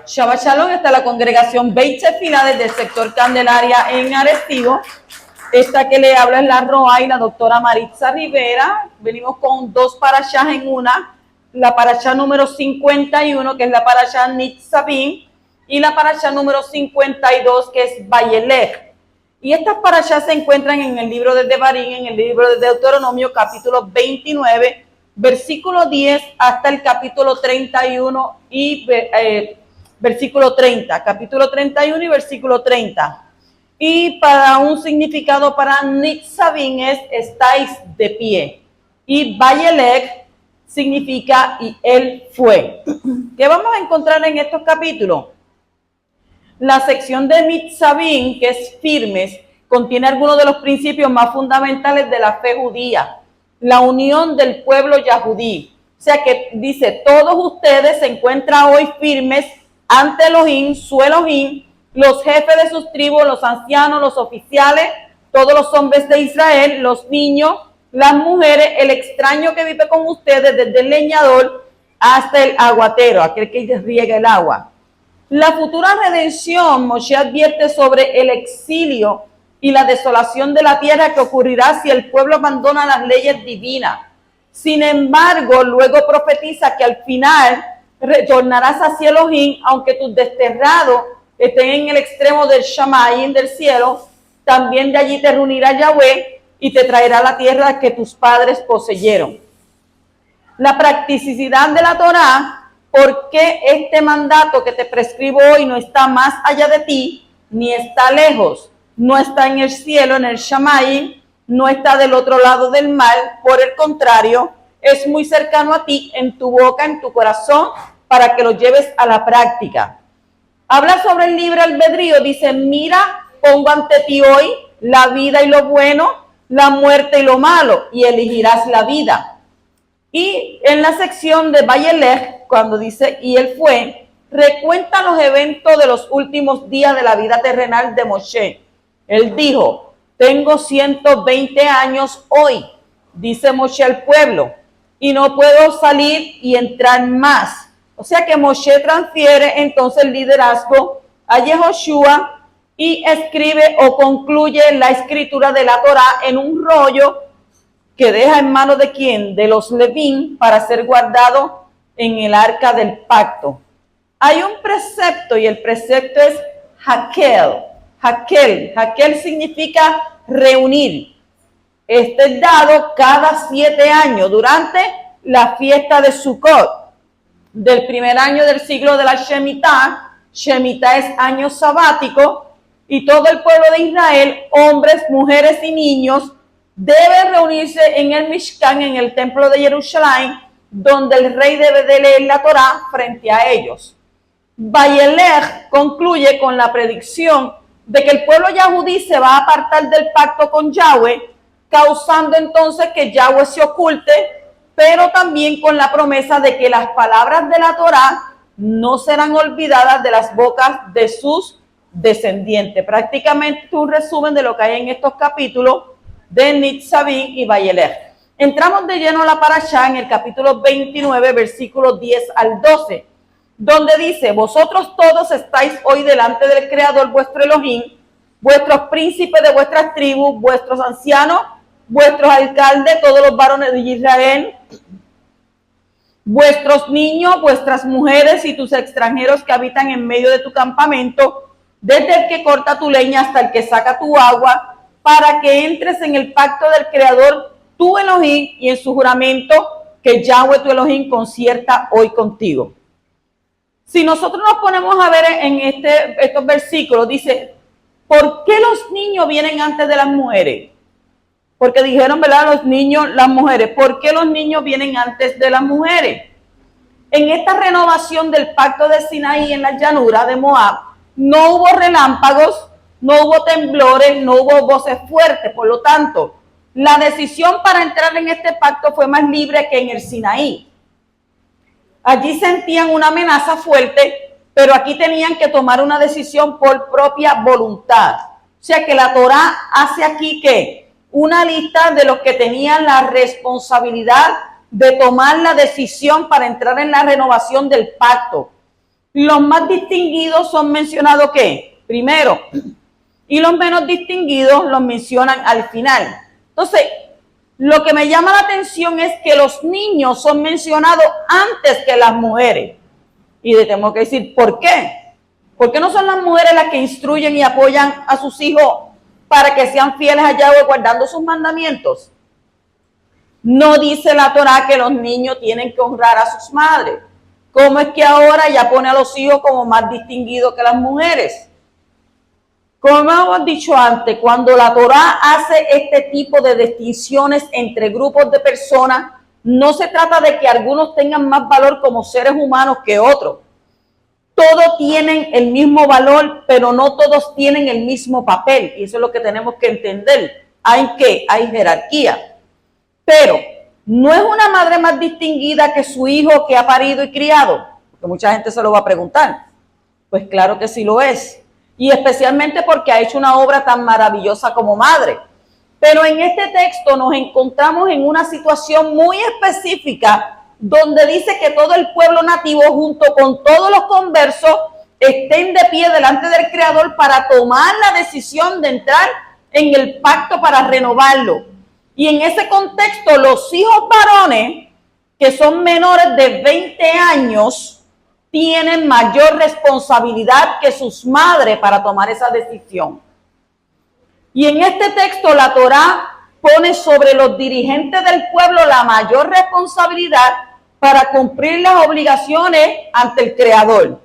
Shabbat Shalom, está la congregación Beit Tefilá desde el sector Candelaria en Arecibo. Esta que le habla es la Roa y la doctora Maritza Rivera. Venimos con dos parashas en una. La parashá número 51, que es la parashá Nitzavim, y la parashá número 52, que es Vayelech. Y estas parashas se encuentran en el libro de Devarim, en el libro de Deuteronomio, capítulo 29, versículo 10 hasta el capítulo 31 y versículo 30, capítulo 31 y versículo 30. Y para un significado para Nitzavim es estáis de pie. Y Vayelech significa y él fue. ¿Qué vamos a encontrar en estos capítulos? La sección de Nitzavim, que es firmes, contiene algunos de los principios más fundamentales de la fe judía. La unión del pueblo yahudí. O sea que dice, todos ustedes se encuentran hoy firmes ante Elohim, su Elohim, los jefes de sus tribus, los ancianos, los oficiales, todos los hombres de Israel, los niños, las mujeres, el extraño que vive con ustedes, desde el leñador hasta el aguatero, aquel que riega el agua. La futura redención, Moshe advierte sobre el exilio y la desolación de la tierra que ocurrirá si el pueblo abandona las leyes divinas. Sin embargo, luego profetiza que al final retornarás hacia Elohim, aunque tus desterrados estén en el extremo del Shamayim, del cielo, también de allí te reunirá Yahweh y te traerá la tierra que tus padres poseyeron. La practicidad de la Torá. ¿Por qué este mandato que te prescribo hoy no está más allá de ti, ni está lejos? No está en el cielo, en el Shamayim, no está del otro lado del mar. Por el contrario, es muy cercano a ti, en tu boca, en tu corazón, para que lo lleves a la práctica. Habla sobre el libre albedrío. Dice, mira, pongo ante ti hoy la vida y lo bueno, la muerte y lo malo, y elegirás la vida. Y en la sección de Vayelech, cuando dice, y él fue, recuenta los eventos de los últimos días de la vida terrenal de Moshe. Él dijo, tengo 120 años hoy, dice Moshe al pueblo, y no puedo salir y entrar más. O sea que Moshe transfiere entonces el liderazgo a Yehoshua y escribe o concluye la escritura de la Torá en un rollo que deja en manos de quién, de los Levín, para ser guardado en el arca del pacto. Hay un precepto y el precepto es Hakel. Hakel significa reunir. Este es dado cada 7 años durante la fiesta de Sukkot. Del primer año del siglo de la Shemitah. Shemitah es año sabático y todo el pueblo de Israel, hombres, mujeres y niños, debe reunirse en el Mishkan, en el templo de Jerusalén, donde el rey debe de leer la Torá frente a ellos. Vayelech concluye con la predicción de que el pueblo yahudí se va a apartar del pacto con Yahweh, causando entonces que Yahweh se oculte, pero también con la promesa de que las palabras de la Torá no serán olvidadas de las bocas de sus descendientes. Prácticamente un resumen de lo que hay en estos capítulos de Nitzavim y Vayelech. Entramos de lleno a la parashá en el capítulo 29, versículos 10 al 12, donde dice, vosotros todos estáis hoy delante del Creador, vuestro Elohim, vuestros príncipes de vuestras tribus, vuestros ancianos, vuestros alcaldes, todos los varones de Israel, vuestros niños, vuestras mujeres y tus extranjeros que habitan en medio de tu campamento, desde el que corta tu leña hasta el que saca tu agua, para que entres en el pacto del Creador, tu Elohim, y en su juramento que Yahweh tu Elohim concierta hoy contigo. Si nosotros nos ponemos a ver en estos versículos, dice, ¿por qué los niños vienen antes de las mujeres? Porque dijeron, ¿verdad? Los niños, las mujeres. ¿Por qué los niños vienen antes de las mujeres? En esta renovación del pacto de Sinaí en la llanura de Moab, no hubo relámpagos, no hubo temblores, no hubo voces fuertes. Por lo tanto, la decisión para entrar en este pacto fue más libre que en el Sinaí. Allí sentían una amenaza fuerte, pero aquí tenían que tomar una decisión por propia voluntad. O sea que la Torá hace aquí que una lista de los que tenían la responsabilidad de tomar la decisión para entrar en la renovación del pacto. Los más distinguidos son mencionados ¿qué? Primero, y los menos distinguidos los mencionan al final. Entonces, lo que me llama la atención es que los niños son mencionados antes que las mujeres. Y tenemos que decir, ¿por qué? ¿Por qué no son las mujeres las que instruyen y apoyan a sus hijos para que sean fieles a Yahweh guardando sus mandamientos? No dice la Torá que los niños tienen que honrar a sus madres. ¿Cómo es que ahora ya pone a los hijos como más distinguidos que las mujeres? Como hemos dicho antes, cuando la Torá hace este tipo de distinciones entre grupos de personas, no se trata de que algunos tengan más valor como seres humanos que otros. Todos tienen el mismo valor, pero no todos tienen el mismo papel. Y eso es lo que tenemos que entender. Hay jerarquía. Pero no es una madre más distinguida que su hijo que ha parido y criado. Porque mucha gente se lo va a preguntar. Pues claro que sí lo es. Y especialmente porque ha hecho una obra tan maravillosa como madre. Pero en este texto nos encontramos en una situación muy específica donde dice que todo el pueblo nativo junto con todos los conversos estén de pie delante del Creador para tomar la decisión de entrar en el pacto para renovarlo. Y en ese contexto los hijos varones que son menores de 20 años tienen mayor responsabilidad que sus madres para tomar esa decisión. Y en este texto la Torá pone sobre los dirigentes del pueblo la mayor responsabilidad para cumplir las obligaciones ante el Creador.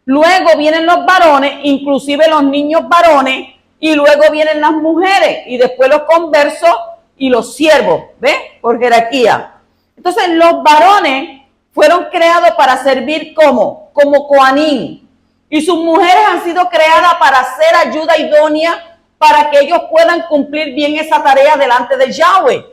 Luego vienen los varones, inclusive los niños varones, y luego vienen las mujeres, y después los conversos y los siervos, ¿ves? Por jerarquía. Entonces los varones fueron creados para servir como coanín, y sus mujeres han sido creadas para ser ayuda idónea para que ellos puedan cumplir bien esa tarea delante de Yahweh.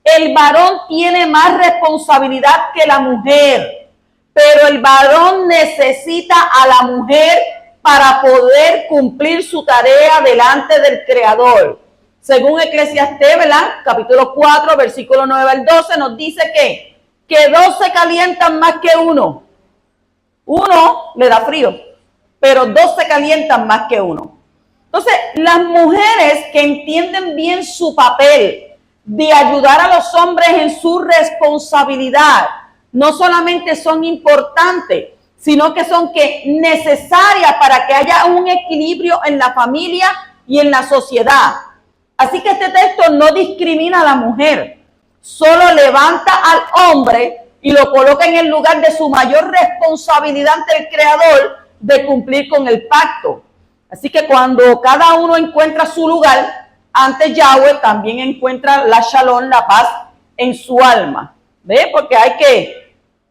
El varón tiene más responsabilidad que la mujer, pero el varón necesita a la mujer para poder cumplir su tarea delante del Creador. Según Eclesiastés, ¿verdad? Capítulo 4, versículo 9 al 12, nos dice que dos se calientan más que uno. Uno le da frío, pero dos se calientan más que uno. Entonces, las mujeres que entienden bien su papel de ayudar a los hombres en su responsabilidad, no solamente son importantes, sino que son necesarias para que haya un equilibrio en la familia y en la sociedad. Así que este texto no discrimina a la mujer, solo levanta al hombre y lo coloca en el lugar de su mayor responsabilidad ante el Creador de cumplir con el pacto. Así que cuando cada uno encuentra su lugar ante Yahweh, también encuentra la shalom, la paz en su alma. ¿Ve? Porque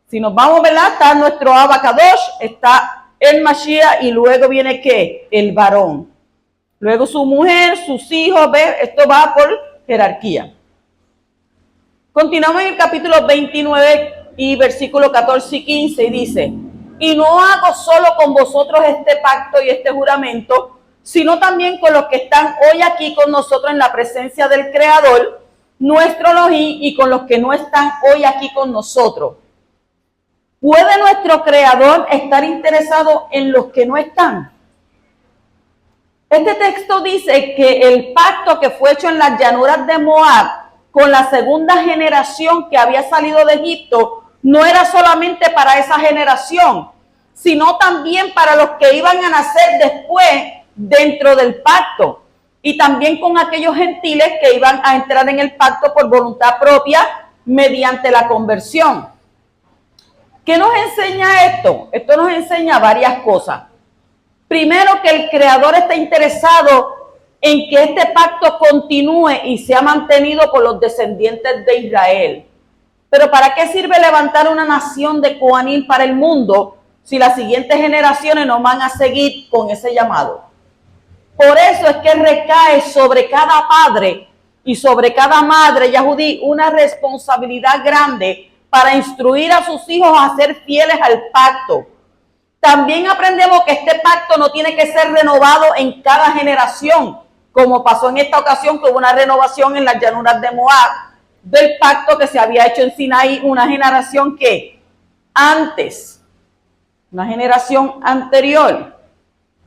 si nos vamos, ¿verdad? Está nuestro Abacadosh, está el Mashiach y luego viene ¿qué? El varón. Luego su mujer, sus hijos, ¿ve? Esto va por jerarquía. Continuamos en el capítulo 29 y versículo 14 y 15 y dice: y no hago solo con vosotros este pacto y este juramento, sino también con los que están hoy aquí con nosotros en la presencia del Creador, nuestro Elohim, y con los que no están hoy aquí con nosotros. ¿Puede nuestro Creador estar interesado en los que no están? Este texto dice que el pacto que fue hecho en las llanuras de Moab con la segunda generación que había salido de Egipto no era solamente para esa generación, sino también para los que iban a nacer después dentro del pacto, y también con aquellos gentiles que iban a entrar en el pacto por voluntad propia mediante la conversión. ¿Qué nos enseña esto? Esto nos enseña varias cosas. Primero, que el Creador está interesado en que este pacto continúe y sea mantenido por los descendientes de Israel. Pero ¿para qué sirve levantar una nación de Coanín para el mundo si las siguientes generaciones no van a seguir con ese llamado? Por eso es que recae sobre cada padre y sobre cada madre yahudí una responsabilidad grande para instruir a sus hijos a ser fieles al pacto. También aprendemos que este pacto no tiene que ser renovado en cada generación, como pasó en esta ocasión que hubo una renovación en las llanuras de Moab. del pacto que se había hecho en Sinaí, una generación que antes, una generación anterior.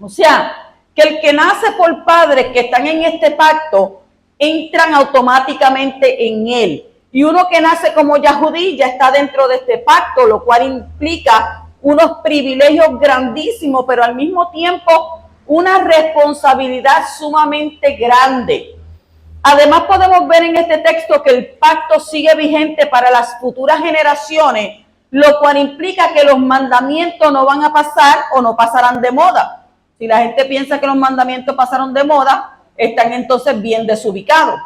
O sea, que el que nace por padres que están en este pacto, entran automáticamente en él. Y uno que nace como Yahudí ya está dentro de este pacto, lo cual implica unos privilegios grandísimos, pero al mismo tiempo una responsabilidad sumamente grande. Además podemos ver en este texto que el pacto sigue vigente para las futuras generaciones, lo cual implica que los mandamientos no van a pasar o no pasarán de moda. Si la gente piensa que los mandamientos pasaron de moda, están entonces bien desubicados.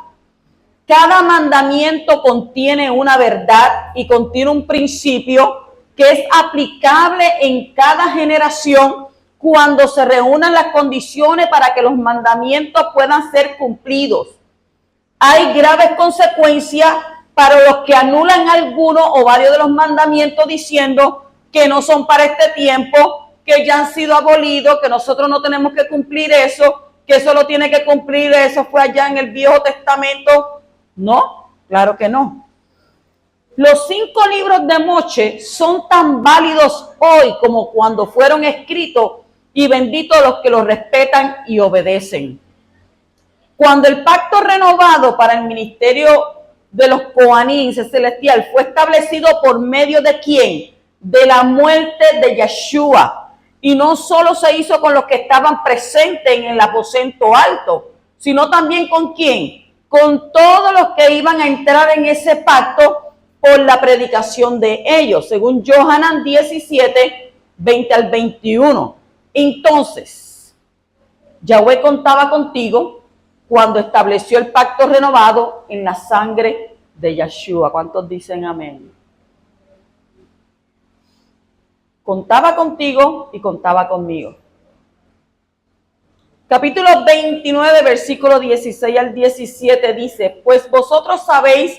Cada mandamiento contiene una verdad y contiene un principio que es aplicable en cada generación cuando se reúnan las condiciones para que los mandamientos puedan ser cumplidos. Hay graves consecuencias para los que anulan alguno o varios de los mandamientos diciendo que no son para este tiempo, que ya han sido abolidos, que nosotros no tenemos que cumplir eso, que eso lo tiene que cumplir, eso fue allá en el Viejo Testamento. No, claro que no. Los 5 libros de Moshe son tan válidos hoy como cuando fueron escritos, y benditos los que los respetan y obedecen. Cuando el pacto renovado para el ministerio de los Coanín celestial fue establecido por medio de ¿quién? De la muerte de Yeshua. Y no solo se hizo con los que estaban presentes en el aposento alto, sino también con ¿quién? Con todos los que iban a entrar en ese pacto por la predicación de ellos, según Yohanan 17, 20 al 21. Entonces, Yahweh contaba contigo cuando estableció el pacto renovado en la sangre de Yeshua. ¿Cuántos dicen amén? Contaba contigo y contaba conmigo. Capítulo 29, versículo 16 al 17 dice: pues vosotros sabéis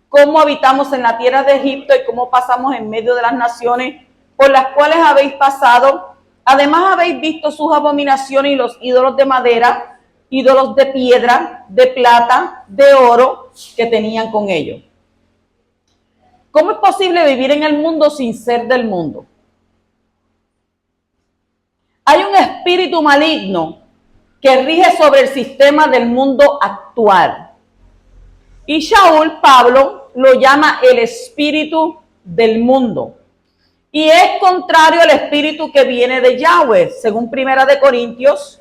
cómo habitamos en la tierra de Egipto y cómo pasamos en medio de las naciones por las cuales habéis pasado. Además habéis visto sus abominaciones y los ídolos de madera, ídolos de piedra, de plata, de oro que tenían con ellos. ¿Cómo es posible vivir en el mundo sin ser del mundo? Hay un espíritu maligno que rige sobre el sistema del mundo actual. Y Shaul, Pablo, lo llama el espíritu del mundo. Y es contrario al espíritu que viene de Yahweh, según 1 Corintios,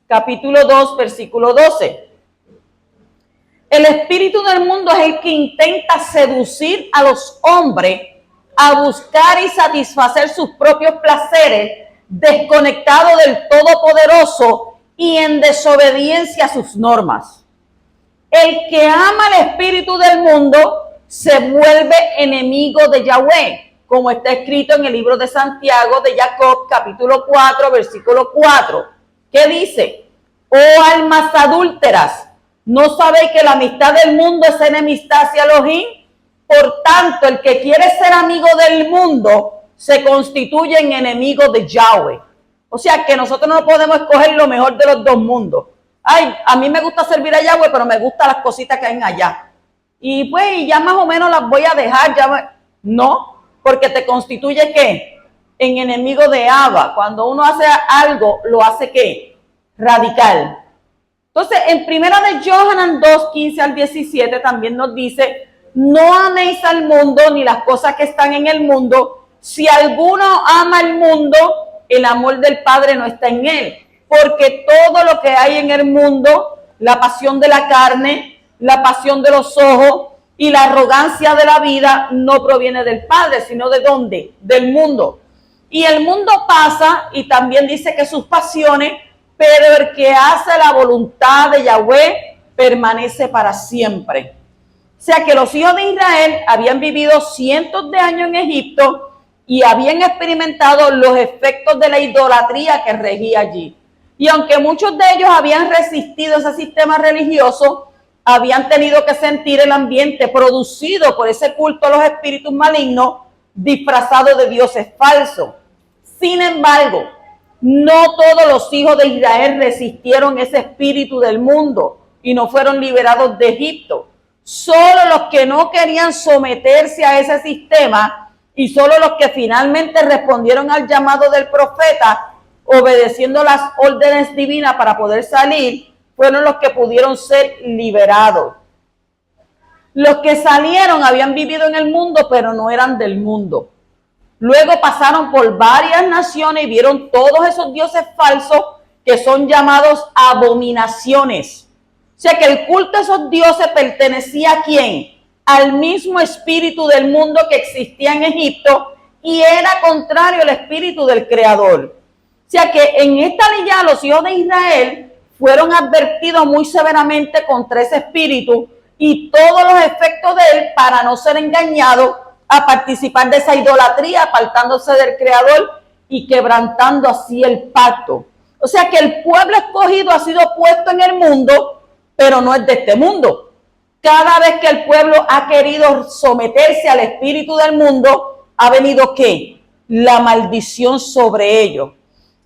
capítulo 2, versículo 12. El espíritu del mundo es el que intenta seducir a los hombres a buscar y satisfacer sus propios placeres, desconectado del Todopoderoso y en desobediencia a sus normas. El que ama el espíritu del mundo se vuelve enemigo de Yahweh, como está escrito en el libro de Santiago de Jacob, capítulo 4, versículo 4, que dice: oh almas adúlteras, ¿no sabéis que la amistad del mundo es enemistad hacia Elohim? Por tanto, el que quiere ser amigo del mundo se constituye en enemigo de Yahweh. O sea que nosotros no podemos escoger lo mejor de los dos mundos. Ay, a mí me gusta servir a Yahweh, pero me gustan las cositas que hay allá. Y pues ya más o menos las voy a dejar. No, porque te constituye ¿qué? En enemigo de Abba. Cuando uno hace algo, lo hace ¿qué? Radical. Entonces, en 1 Yohanan 2, 15 al 17 también nos dice: no améis al mundo ni las cosas que están en el mundo. Si alguno ama el mundo, el amor del Padre no está en él. Porque todo lo que hay en el mundo, la pasión de la carne, la pasión de los ojos y la arrogancia de la vida, no proviene del Padre, sino ¿de dónde? Del mundo. Y el mundo pasa, y también dice que sus pasiones, pero el que hace la voluntad de Yahweh permanece para siempre. O sea que los hijos de Israel habían vivido cientos de años en Egipto y habían experimentado los efectos de la idolatría que regía allí. Y aunque muchos de ellos habían resistido ese sistema religioso, habían tenido que sentir el ambiente producido por ese culto a los espíritus malignos disfrazados de dioses falsos. Sin embargo, no todos los hijos de Israel resistieron ese espíritu del mundo y no fueron liberados de Egipto. Solo los que no querían someterse a ese sistema y solo los que finalmente respondieron al llamado del profeta, obedeciendo las órdenes divinas para poder salir, fueron los que pudieron ser liberados. Los que salieron habían vivido en el mundo, pero no eran del mundo. Luego pasaron por varias naciones y vieron todos esos dioses falsos que son llamados abominaciones. O sea que el culto a esos dioses pertenecía ¿a quién? Al mismo espíritu del mundo que existía en Egipto y era contrario al espíritu del Creador. O sea que en esta ley ya los hijos de Israel fueron advertidos muy severamente contra ese espíritu y todos los efectos de él para no ser engañados a participar de esa idolatría, apartándose del Creador y quebrantando así el pacto. O sea que el pueblo escogido ha sido puesto en el mundo, pero no es de este mundo. Cada vez que el pueblo ha querido someterse al espíritu del mundo, ha venido ¿qué? La maldición sobre ellos.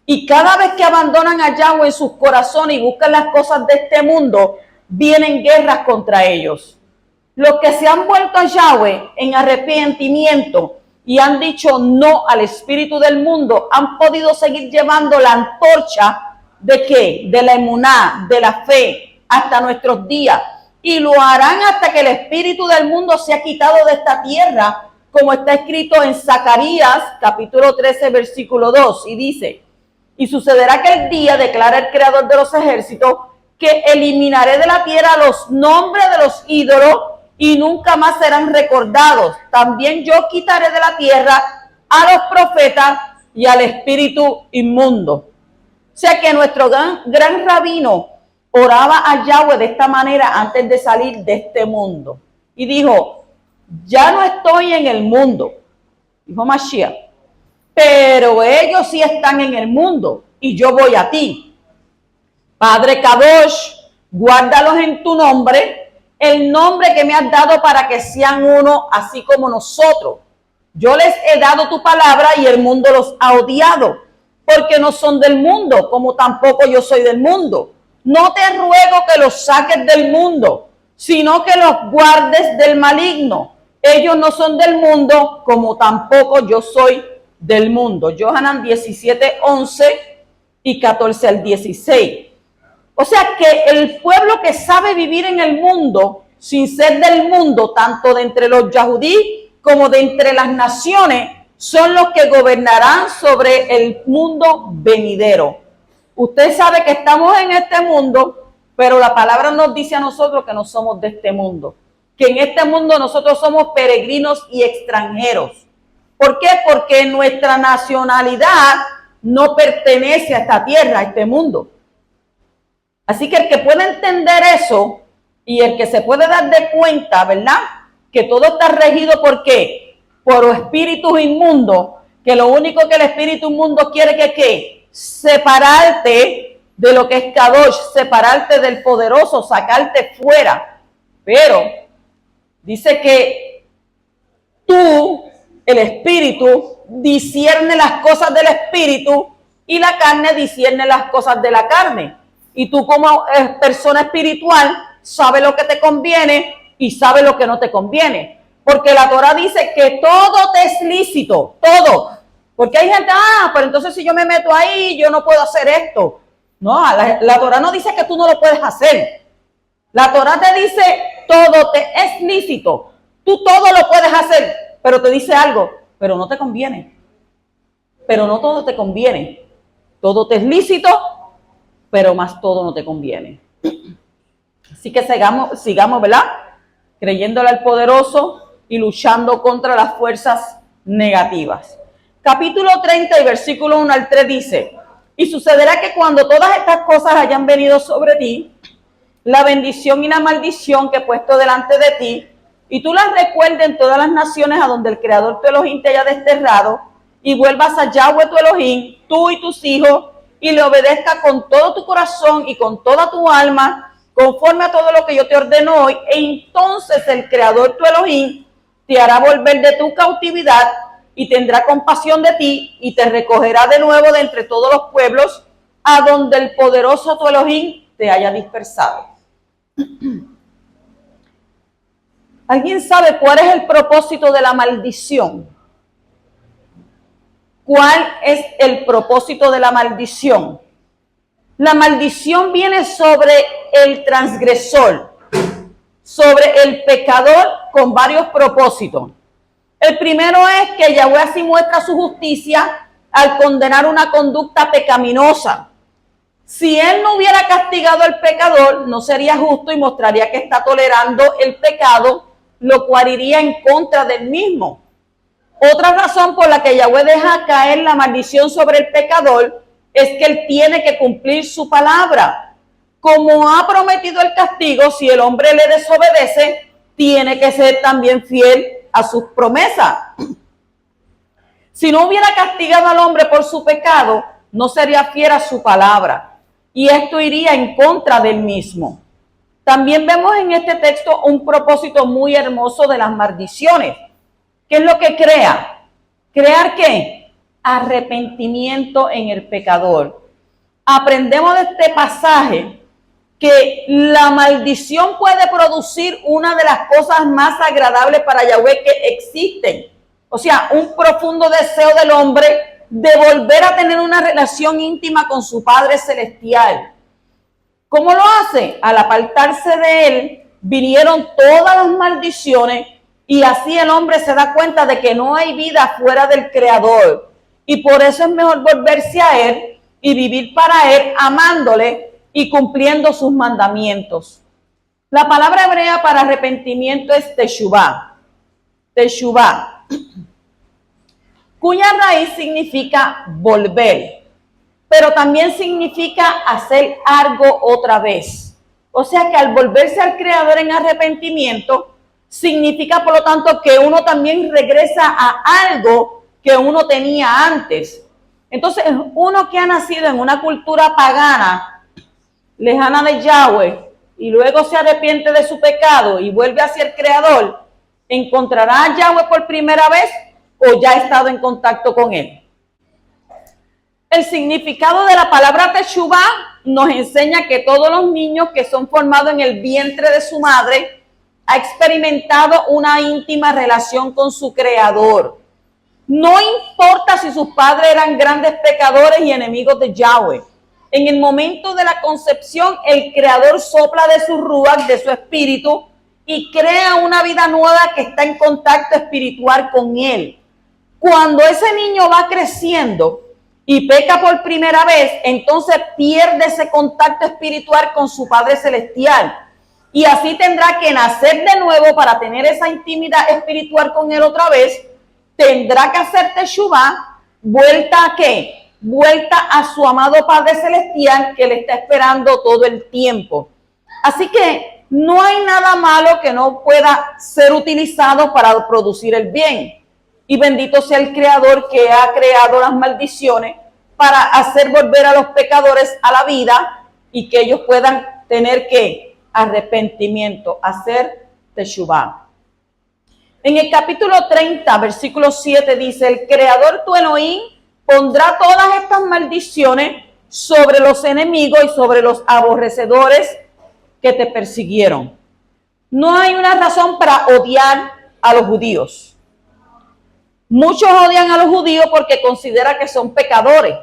Y cada vez que abandonan a Yahweh en sus corazones y buscan las cosas de este mundo, vienen guerras contra ellos. Los que se han vuelto a Yahweh en arrepentimiento y han dicho no al espíritu del mundo, han podido seguir llevando la antorcha ¿de qué? De la emuná, de la fe, hasta nuestros días. Y lo harán hasta que el espíritu del mundo sea quitado de esta tierra, como está escrito en Zacarías, capítulo 13, versículo 2, y dice: y sucederá aquel día, declara el Creador de los ejércitos, que eliminaré de la tierra los nombres de los ídolos y nunca más serán recordados. También yo quitaré de la tierra a los profetas y al espíritu inmundo. O sea que nuestro gran rabino oraba a Yahweh de esta manera antes de salir de este mundo. Y dijo: ya no estoy en el mundo, dijo Mashiach, pero ellos sí están en el mundo y yo voy a ti. Padre Kadosh, guárdalos en tu nombre, el nombre que me has dado para que sean uno, así como nosotros. Yo les he dado tu palabra y el mundo los ha odiado, porque no son del mundo, como tampoco yo soy del mundo. No te ruego que los saques del mundo, sino que los guardes del maligno. Ellos no son del mundo, como tampoco yo soy del mundo. Yohanan 17, 11 y 14 al 16. O sea que el pueblo que sabe vivir en el mundo, sin ser del mundo, tanto de entre los yahudí como de entre las naciones, son los que gobernarán sobre el mundo venidero. Usted sabe que estamos en este mundo, pero la palabra nos dice a nosotros que no somos de este mundo, que en este mundo nosotros somos peregrinos y extranjeros. ¿Por qué? Porque nuestra nacionalidad no pertenece a esta tierra, a este mundo. Así que el que puede entender eso y el que se puede dar de cuenta, ¿verdad? Que todo está regido ¿por qué? Por espíritus inmundos, que lo único que el espíritu inmundo quiere que ¿qué? Separarte de lo que es Kadosh, separarte del poderoso, sacarte fuera. Pero dice que tú, el espíritu, discierne las cosas del espíritu y la carne discierne las cosas de la carne. Y tú como persona espiritual sabes lo que te conviene y sabes lo que no te conviene. Porque la Torah dice que todo te es lícito, todo. Porque hay gente, pero entonces si yo me meto ahí, yo no puedo hacer esto. No, la Torah no dice que tú no lo puedes hacer. La Torah te dice, todo te es lícito. Tú todo lo puedes hacer, pero te dice algo, pero no te conviene. Pero no todo te conviene. Todo te es lícito, pero más todo no te conviene. Así que sigamos, ¿verdad? Creyéndole al poderoso y luchando contra las fuerzas negativas. Capítulo 30 y versículo 1 al 3 dice: y sucederá que cuando todas estas cosas hayan venido sobre ti, la bendición y la maldición que he puesto delante de ti, y tú las recuerdes en todas las naciones a donde el Creador tu Elohim te haya desterrado, y vuelvas a Yahweh tu Elohim, tú y tus hijos, y le obedezca con todo tu corazón y con toda tu alma, conforme a todo lo que yo te ordeno hoy, e entonces el Creador tu Elohim te hará volver de tu cautividad y tendrá compasión de ti y te recogerá de nuevo de entre todos los pueblos a donde el poderoso tu Elohim te haya dispersado. ¿Alguien sabe cuál es el propósito de la maldición? ¿Cuál es el propósito de la maldición? La maldición viene sobre el transgresor, sobre el pecador, con varios propósitos. El primero es que Yahweh así muestra su justicia al condenar una conducta pecaminosa. Si él no hubiera castigado al pecador, no sería justo y mostraría que está tolerando el pecado, lo cual iría en contra del mismo. Otra razón por la que Yahweh deja caer la maldición sobre el pecador es que él tiene que cumplir su palabra. Como ha prometido el castigo, si el hombre le desobedece, tiene que ser también fiel a sus promesas. Si no hubiera castigado al hombre por su pecado, no sería fiel a su palabra. Y esto iría en contra del mismo. También vemos en este texto un propósito muy hermoso de las maldiciones. ¿Qué es lo que crea? ¿Crear qué? Arrepentimiento en el pecador. Aprendemos de este pasaje que la maldición puede producir una de las cosas más agradables para Yahweh que existen. O sea, un profundo deseo del hombre de volver a tener una relación íntima con su Padre Celestial. ¿Cómo lo hace? Al apartarse de él, vinieron todas las maldiciones y así el hombre se da cuenta de que no hay vida fuera del Creador. Y por eso es mejor volverse a él y vivir para él, amándole y cumpliendo sus mandamientos. La palabra hebrea para arrepentimiento es teshuvah. Teshuvah, cuya raíz significa volver, pero también significa hacer algo otra vez. O sea que al volverse al Creador en arrepentimiento, significa por lo tanto que uno también regresa a algo que uno tenía antes. Entonces, uno que ha nacido en una cultura pagana, lejana de Yahweh, y luego se arrepiente de su pecado y vuelve hacia el Creador, ¿encontrará a Yahweh por primera vez o ya ha estado en contacto con él? El significado de la palabra teshuvah nos enseña que todos los niños que son formados en el vientre de su madre han experimentado una íntima relación con su Creador. No importa si sus padres eran grandes pecadores y enemigos de Yahweh. En el momento de la concepción, el Creador sopla de su ruach, de su espíritu, y crea una vida nueva que está en contacto espiritual con él. Cuando ese niño va creciendo y peca por primera vez, entonces pierde ese contacto espiritual con su Padre Celestial. Y así tendrá que nacer de nuevo para tener esa intimidad espiritual con él otra vez. Tendrá que hacer teshuvah, vuelta a ¿qué? Vuelta a su amado Padre Celestial que le está esperando todo el tiempo. Así que no hay nada malo que no pueda ser utilizado para producir el bien. Y bendito sea el Creador que ha creado las maldiciones para hacer volver a los pecadores a la vida y que ellos puedan tener ¿qué? Arrepentimiento, hacer teshuvah. En el capítulo 30, versículo 7 dice, el Creador tu Elohim pondrá todas estas maldiciones sobre los enemigos y sobre los aborrecedores que te persiguieron. No hay una razón para odiar a los judíos. Muchos odian a los judíos porque consideran que son pecadores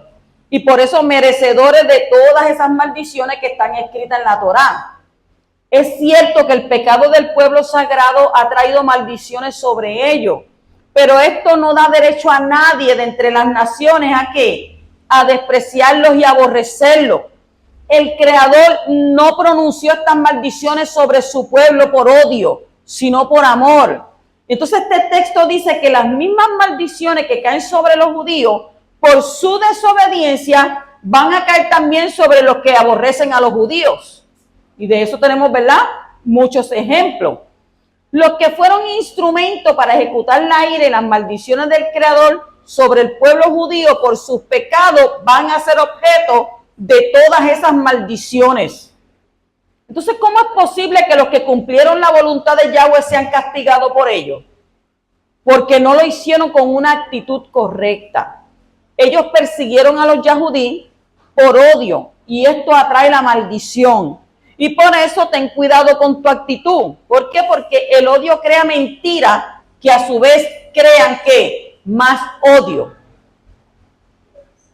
y por eso merecedores de todas esas maldiciones que están escritas en la Torá. Es cierto que el pecado del pueblo sagrado ha traído maldiciones sobre ellos, pero esto no da derecho a nadie de entre las naciones ¿a qué? A despreciarlos y aborrecerlos. El Creador no pronunció estas maldiciones sobre su pueblo por odio, sino por amor. Entonces este texto dice que las mismas maldiciones que caen sobre los judíos por su desobediencia van a caer también sobre los que aborrecen a los judíos. Y de eso tenemos, ¿verdad?, muchos ejemplos. Los que fueron instrumentos para ejecutar la ira y las maldiciones del Creador sobre el pueblo judío por sus pecados van a ser objeto de todas esas maldiciones. Entonces, ¿cómo es posible que los que cumplieron la voluntad de Yahweh sean castigados por ello? Porque no lo hicieron con una actitud correcta. Ellos persiguieron a los yahudí por odio y esto atrae la maldición. Y por eso ten cuidado con tu actitud. ¿Por qué? Porque el odio crea mentira que a su vez crean ¿qué? Más odio.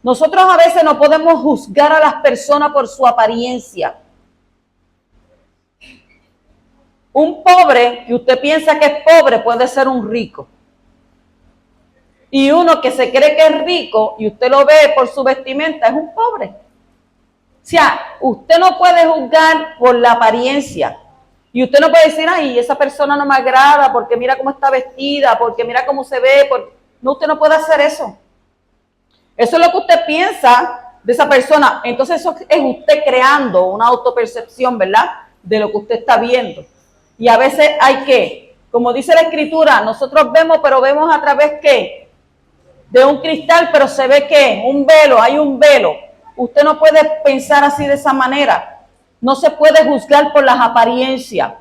Nosotros a veces no podemos juzgar a las personas por su apariencia. Un pobre que usted piensa que es pobre puede ser un rico. Y uno que se cree que es rico y usted lo ve por su vestimenta es un pobre. O sea, usted no puede juzgar por la apariencia. Y usted no puede decir, ay, esa persona no me agrada porque mira cómo está vestida, porque mira cómo se ve. No, usted no puede hacer eso. Eso es lo que usted piensa de esa persona. Entonces eso es usted creando una autopercepción, ¿verdad? De lo que usted está viendo. Y a veces hay que, como dice la Escritura, nosotros vemos, pero vemos a través ¿qué? De un cristal, pero se ve ¿qué? Un velo, hay un velo. Usted no puede pensar así de esa manera. No se puede juzgar por las apariencias.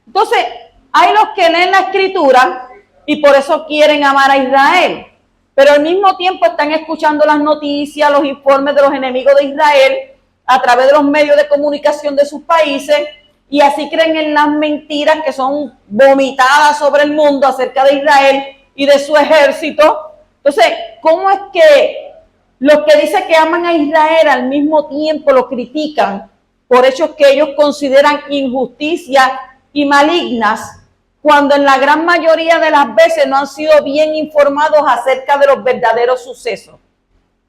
Entonces, hay los que leen la Escritura y por eso quieren amar a Israel. Pero al mismo tiempo están escuchando las noticias, los informes de los enemigos de Israel a través de los medios de comunicación de sus países y así creen en las mentiras que son vomitadas sobre el mundo acerca de Israel y de su ejército. Entonces, ¿cómo es que los que dicen que aman a Israel al mismo tiempo lo critican por hechos que ellos consideran injusticias y malignas, cuando en la gran mayoría de las veces no han sido bien informados acerca de los verdaderos sucesos?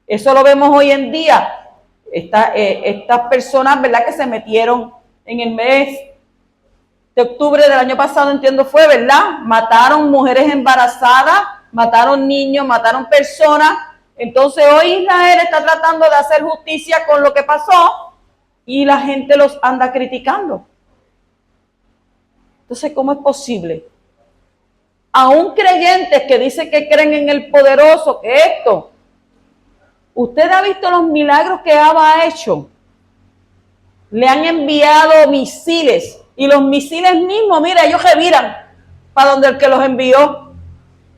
Eso lo vemos hoy en día. Estas personas, ¿verdad?, que se metieron en el mes de octubre del año pasado, entiendo fue, ¿verdad? Mataron mujeres embarazadas, mataron niños, mataron personas. Entonces hoy Israel está tratando de hacer justicia con lo que pasó y la gente los anda criticando. Entonces, ¿cómo es posible? Aún creyentes que dicen que creen en el poderoso, que esto. ¿Usted ha visto los milagros que Abba ha hecho? Le han enviado misiles y los misiles mismos, mira, ellos reviran para donde el que los envió.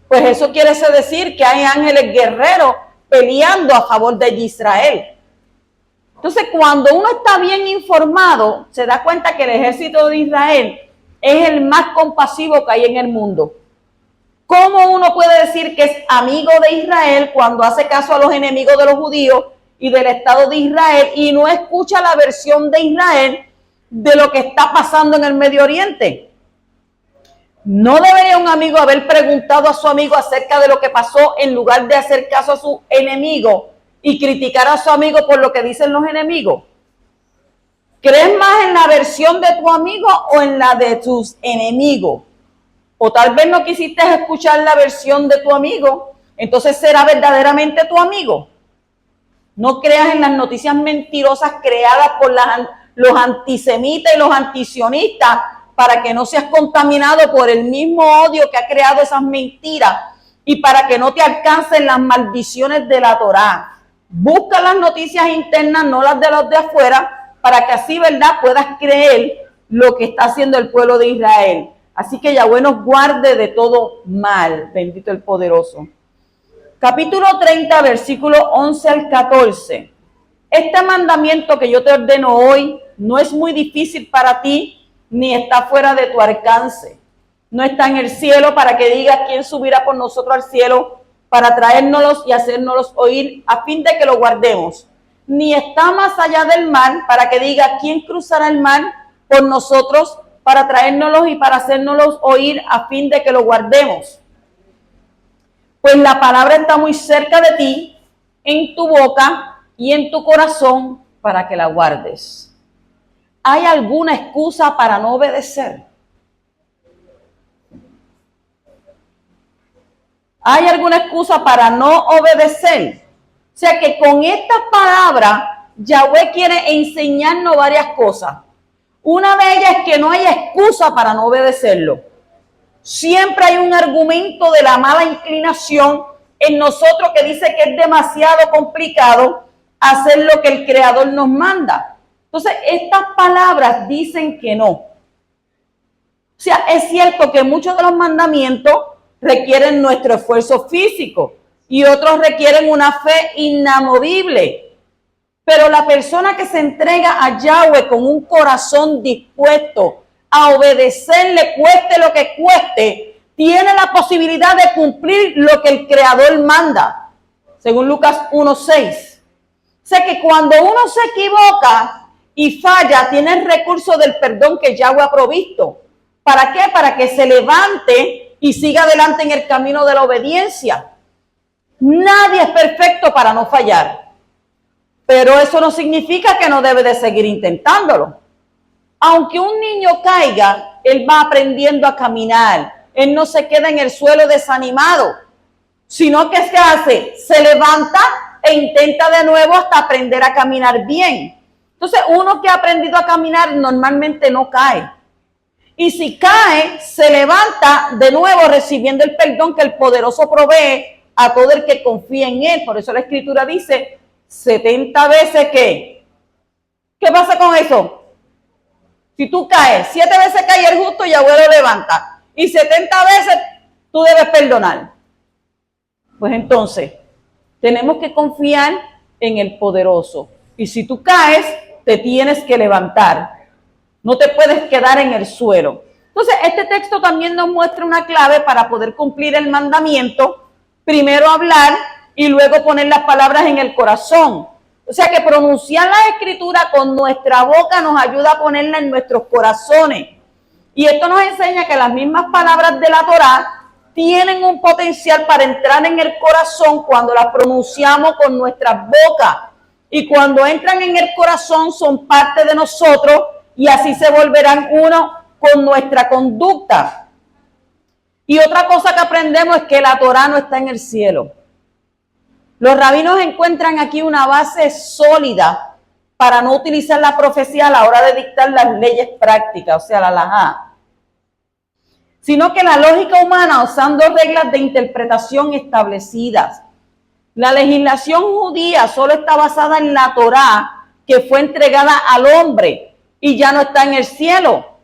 Pues eso quiere decir que hay ángeles guerreros peleando a favor de Israel. Entonces, cuando uno está bien informado, se da cuenta que el ejército de Israel es el más compasivo que hay en el mundo. ¿Cómo uno puede decir que es amigo de Israel cuando hace caso a los enemigos de los judíos y del Estado de Israel y no escucha la versión de Israel de lo que está pasando en el Medio Oriente? ¿No debería un amigo haber preguntado a su amigo acerca de lo que pasó en lugar de hacer caso a su enemigo y criticar a su amigo por lo que dicen los enemigos? ¿Crees más en la versión de tu amigo o en la de tus enemigos? O tal vez no quisiste escuchar la versión de tu amigo, entonces será verdaderamente tu amigo. No creas en las noticias mentirosas creadas por los antisemitas y los antisionistas para que no seas contaminado por el mismo odio que ha creado esas mentiras y para que no te alcancen las maldiciones de la Torá. Busca las noticias internas, no las de los de afuera, para que así, ¿verdad?, puedas creer lo que está haciendo el pueblo de Israel. Así que Yahweh nos guarde de todo mal, bendito el poderoso. Capítulo 30, versículo 11 al 14. Este mandamiento que yo te ordeno hoy no es muy difícil para ti, ni está fuera de tu alcance. No está en el cielo para que digas quién subirá por nosotros al cielo para traérnoslos y hacérnoslos oír a fin de que lo guardemos. Ni está más allá del mar para que diga quién cruzará el mar por nosotros para traérnoslos y para hacérnoslos oír a fin de que lo guardemos. Pues la palabra está muy cerca de ti, en tu boca y en tu corazón, para que la guardes. ¿Hay alguna excusa para no obedecer? ¿Hay alguna excusa para no obedecer? O sea que con estas palabras, Yahweh quiere enseñarnos varias cosas. Una de ellas es que no hay excusa para no obedecerlo. Siempre hay un argumento de la mala inclinación en nosotros que dice que es demasiado complicado hacer lo que el Creador nos manda. Entonces, estas palabras dicen que no. O sea, es cierto que muchos de los mandamientos requieren nuestro esfuerzo físico y otros requieren una fe inamovible. Pero la persona que se entrega a Yahweh con un corazón dispuesto a obedecerle, cueste lo que cueste, tiene la posibilidad de cumplir lo que el Creador manda, según Lucas 1:6. O sea que cuando uno se equivoca y falla, tiene el recurso del perdón que Yahweh ha provisto. ¿Para qué? Para que se levante y siga adelante en el camino de la obediencia. Nadie es perfecto para no fallar, pero eso no significa que no debe de seguir intentándolo. Aunque un niño caiga, él va aprendiendo a caminar. Él no se queda en el suelo desanimado, sino que ¿qué hace? Se levanta e intenta de nuevo hasta aprender a caminar bien. Entonces, uno que ha aprendido a caminar normalmente no cae. Y si cae, se levanta de nuevo recibiendo el perdón que el poderoso provee a todo el que confía en él. Por eso la Escritura dice 70 veces que. ¿Qué pasa con eso? Si tú caes, 7 veces cae el justo y Yahweh lo levanta. Y 70 veces tú debes perdonar. Pues entonces, tenemos que confiar en el poderoso. Y si tú caes, te tienes que levantar. No te puedes quedar en el suelo. Entonces, este texto también nos muestra una clave para poder cumplir el mandamiento. Primero hablar y luego poner las palabras en el corazón. O sea que pronunciar la Escritura con nuestra boca nos ayuda a ponerla en nuestros corazones. Y esto nos enseña que las mismas palabras de la Torá tienen un potencial para entrar en el corazón cuando las pronunciamos con nuestras bocas. Y cuando entran en el corazón son parte de nosotros y así se volverán uno con nuestra conducta. Y otra cosa que aprendemos es que la Torá no está en el cielo. Los rabinos encuentran aquí una base sólida para no utilizar la profecía a la hora de dictar las leyes prácticas, o sea, la halajá, sino que la lógica humana usando reglas de interpretación establecidas. La legislación judía solo está basada en la Torá, que fue entregada al hombre y ya no está en el cielo.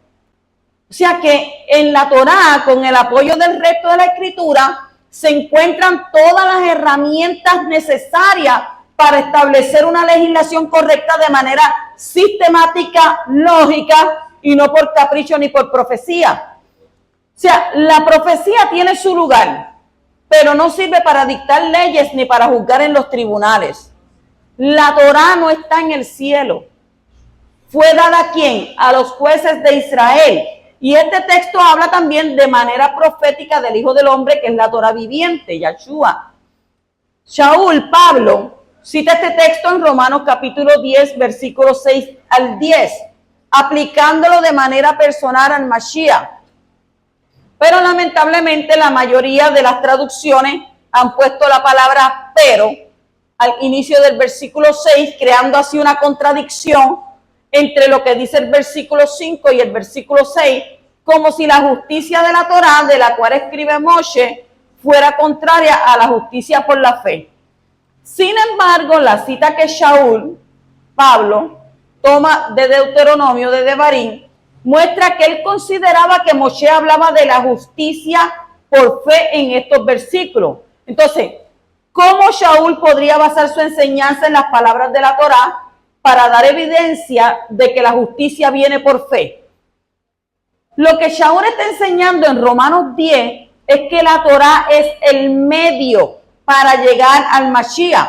O sea que en la Torá, con el apoyo del resto de la Escritura, se encuentran todas las herramientas necesarias para establecer una legislación correcta de manera sistemática, lógica y no por capricho ni por profecía. O sea, la profecía tiene su lugar, pero no sirve para dictar leyes ni para juzgar en los tribunales. La Torá no está en el cielo. ¿Fue dada a quién? A los jueces de Israel. Y este texto habla también de manera profética del Hijo del Hombre, que es la Torá viviente, Yahshua. Shaul, Pablo, cita este texto en Romanos capítulo 10, versículos 6 al 10, aplicándolo de manera personal al Mashiach. Pero lamentablemente la mayoría de las traducciones han puesto la palabra pero al inicio del versículo 6, creando así una contradicción entre lo que dice el versículo 5 y el versículo 6, como si la justicia de la Torá, de la cual escribe Moshe, fuera contraria a la justicia por la fe. Sin embargo, la cita que Shaul, Pablo, toma de Deuteronomio, de Devarim, muestra que él consideraba que Moshe hablaba de la justicia por fe en estos versículos. Entonces, ¿cómo Shaul podría basar su enseñanza en las palabras de la Torá para dar evidencia de que la justicia viene por fe? Lo que Shaul está enseñando en Romanos 10 es que la Torá es el medio para llegar al Mashiach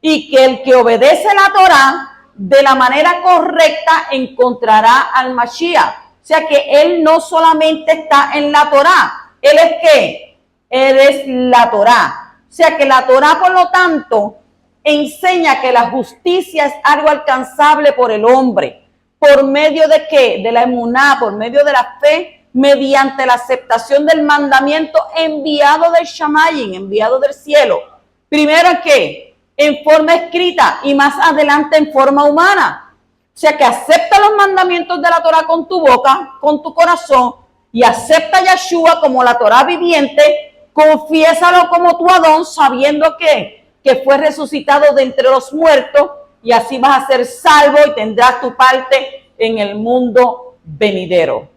y que el que obedece la Torá de la manera correcta encontrará al Mashiach. O sea que él no solamente está en la Torá, él es ¿qué? Él es la Torá. O sea que la Torá, por lo tanto, enseña que la justicia es algo alcanzable por el hombre. ¿Por medio de qué? De la emuná, por medio de la fe, mediante la aceptación del mandamiento enviado del Shamayim, enviado del cielo. Primero, ¿qué? En forma escrita y más adelante en forma humana. O sea que acepta los mandamientos de la Torá con tu boca, con tu corazón, y acepta a Yahshua como la Torá viviente, confiésalo como tu Adón, sabiendo que fue resucitado de entre los muertos, y así vas a ser salvo y tendrás tu parte en el mundo venidero.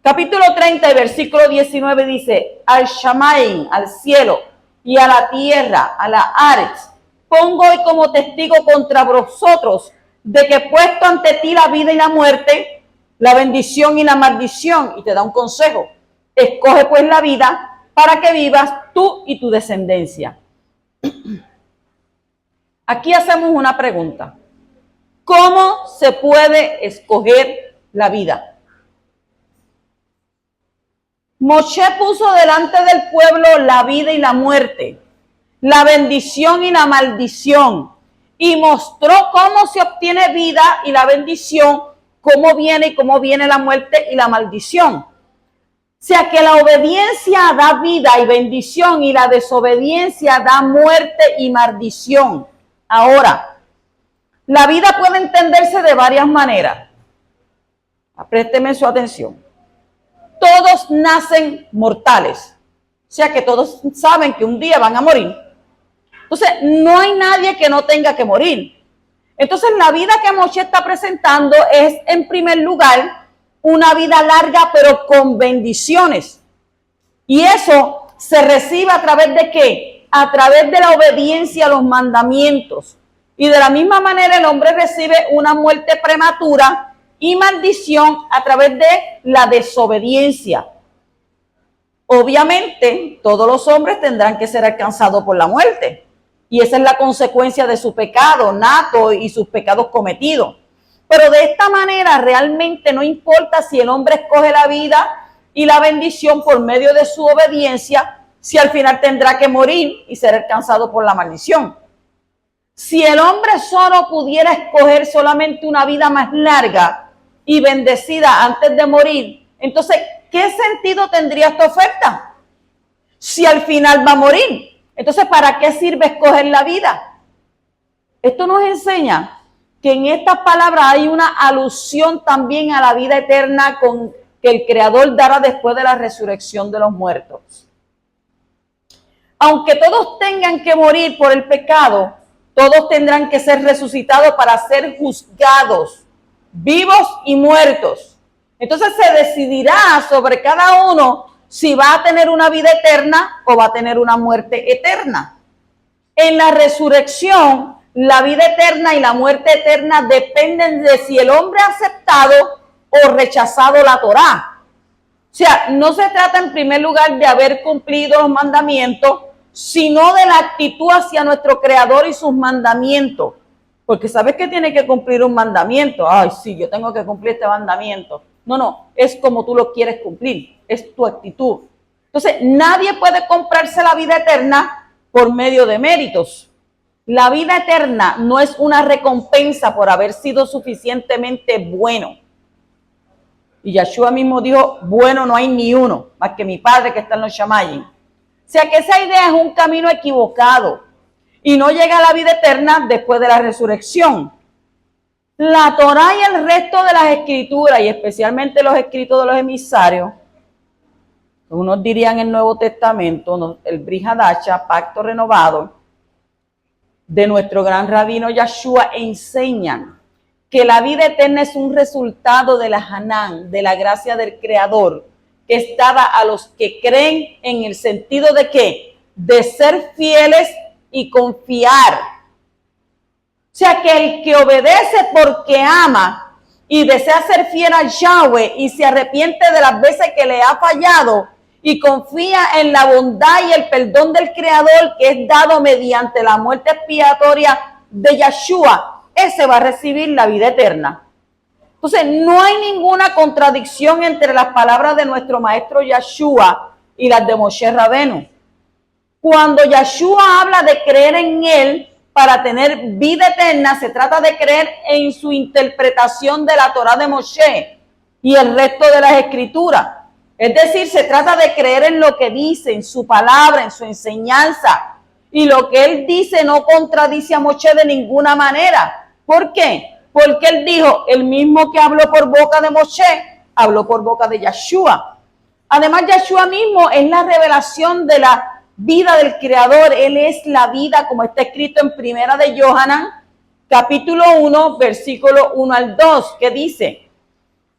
Capítulo 30, versículo 19 dice, al Shamayim, al cielo, y a la tierra, a la Aretz, pongo hoy como testigo contra vosotros de que he puesto ante ti la vida y la muerte, la bendición y la maldición. Y te da un consejo. Escoge pues la vida para que vivas tú y tu descendencia. Aquí hacemos una pregunta. ¿Cómo se puede escoger la vida? Moshe puso delante del pueblo la vida y la muerte, la bendición y la maldición, y mostró cómo se obtiene vida y la bendición, cómo viene la muerte y la maldición. O sea que la obediencia da vida y bendición y la desobediencia da muerte y maldición. Ahora, la vida puede entenderse de varias maneras. Présteme su atención. Todos nacen mortales. O sea que todos saben que un día van a morir. Entonces, no hay nadie que no tenga que morir. Entonces, la vida que Moshe está presentando es, en primer lugar, una vida larga, pero con bendiciones. Y eso se recibe a través de ¿qué? A través de la obediencia a los mandamientos. Y de la misma manera el hombre recibe una muerte prematura y maldición a través de la desobediencia. Obviamente, todos los hombres tendrán que ser alcanzados por la muerte. Y esa es la consecuencia de su pecado nato y sus pecados cometidos. Pero de esta manera realmente no importa si el hombre escoge la vida y la bendición por medio de su obediencia, si al final tendrá que morir y ser alcanzado por la maldición. Si el hombre solo pudiera escoger solamente una vida más larga y bendecida antes de morir, entonces, ¿qué sentido tendría esta oferta? Si al final va a morir, entonces, ¿para qué sirve escoger la vida? Esto nos enseña que en estas palabras hay una alusión también a la vida eterna que el Creador dará después de la resurrección de los muertos. Aunque todos tengan que morir por el pecado, todos tendrán que ser resucitados para ser juzgados, vivos y muertos. Entonces se decidirá sobre cada uno si va a tener una vida eterna o va a tener una muerte eterna. En la resurrección, la vida eterna y la muerte eterna dependen de si el hombre ha aceptado o rechazado la Torá. O sea, no se trata en primer lugar de haber cumplido los mandamientos, sino de la actitud hacia nuestro Creador y sus mandamientos. Porque sabes que tiene que cumplir un mandamiento. Ay, sí, yo tengo que cumplir este mandamiento. No, es como tú lo quieres cumplir, es tu actitud. Entonces, nadie puede comprarse la vida eterna por medio de méritos. La vida eterna no es una recompensa por haber sido suficientemente bueno. Y Yeshua mismo dijo, bueno no hay ni uno, más que mi Padre que está en los Shamayim. O sea que esa idea es un camino equivocado y no llega a la vida eterna después de la resurrección. La Torá y el resto de las escrituras, y especialmente los escritos de los emisarios, unos dirían el Nuevo Testamento, el Brit Hadasha, Pacto Renovado, de nuestro gran rabino Yeshua, enseñan que la vida eterna es un resultado de la Hanán, de la gracia del Creador, que es dada a los que creen en el sentido de ¿qué? De ser fieles y confiar. O sea que el que obedece porque ama y desea ser fiel a Yahweh y se arrepiente de las veces que le ha fallado y confía en la bondad y el perdón del Creador que es dado mediante la muerte expiatoria de Yeshua, ese va a recibir la vida eterna. Entonces, no hay ninguna contradicción entre las palabras de nuestro maestro Yeshua y las de Moshe Rabenu. Cuando Yeshua habla de creer en él para tener vida eterna, se trata de creer en su interpretación de la Torá de Moshe y el resto de las escrituras. Es decir, se trata de creer en lo que dice, en su palabra, en su enseñanza. Y lo que él dice no contradice a Moshe de ninguna manera. ¿Por qué? Porque él dijo, el mismo que habló por boca de Moshe, habló por boca de Yeshua. Además, Yeshua mismo es la revelación de la vida del Creador. Él es la vida, como está escrito en Primera de Yohanan, capítulo 1, versículo 1 al 2, que dice,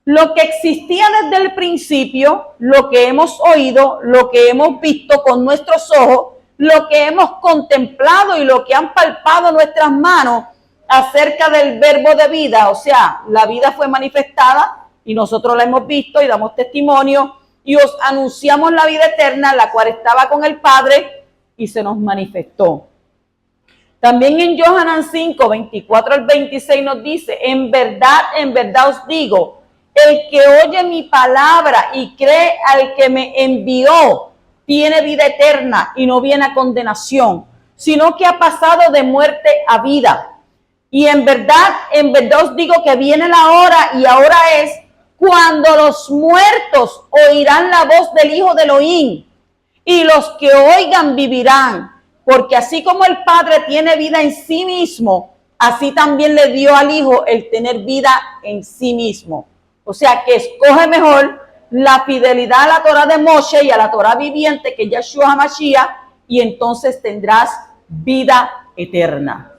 lo que existía desde el principio, lo que hemos oído, lo que hemos visto con nuestros ojos, lo que hemos contemplado y lo que han palpado nuestras manos acerca del verbo de vida. O sea, la vida fue manifestada y nosotros la hemos visto y damos testimonio y os anunciamos la vida eterna, la cual estaba con el Padre y se nos manifestó. También en Johanán 5, 24 al 26 nos dice, en verdad os digo, el que oye mi palabra y cree al que me envió, tiene vida eterna y no viene a condenación, sino que ha pasado de muerte a vida. Y en verdad os digo que viene la hora y ahora es cuando los muertos oirán la voz del Hijo de Elohim y los que oigan vivirán, porque así como el Padre tiene vida en sí mismo, así también le dio al Hijo el tener vida en sí mismo. O sea que escoge mejor la fidelidad a la Torah de Moshe y a la Torah viviente que Yeshua HaMashiach, y entonces tendrás vida eterna.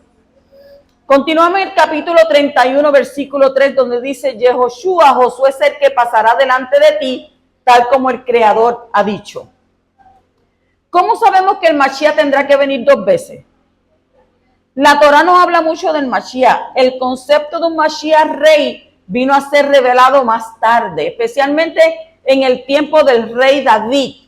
Continuamos en el capítulo 31, versículo 3, donde dice, Yehoshua, Josué es el que pasará delante de ti, tal como el Creador ha dicho. ¿Cómo sabemos que el Mashiach tendrá que venir 2 veces? La Torah nos habla mucho del Mashiach. El concepto de un Mashiach rey vino a ser revelado más tarde, especialmente en el tiempo del rey David.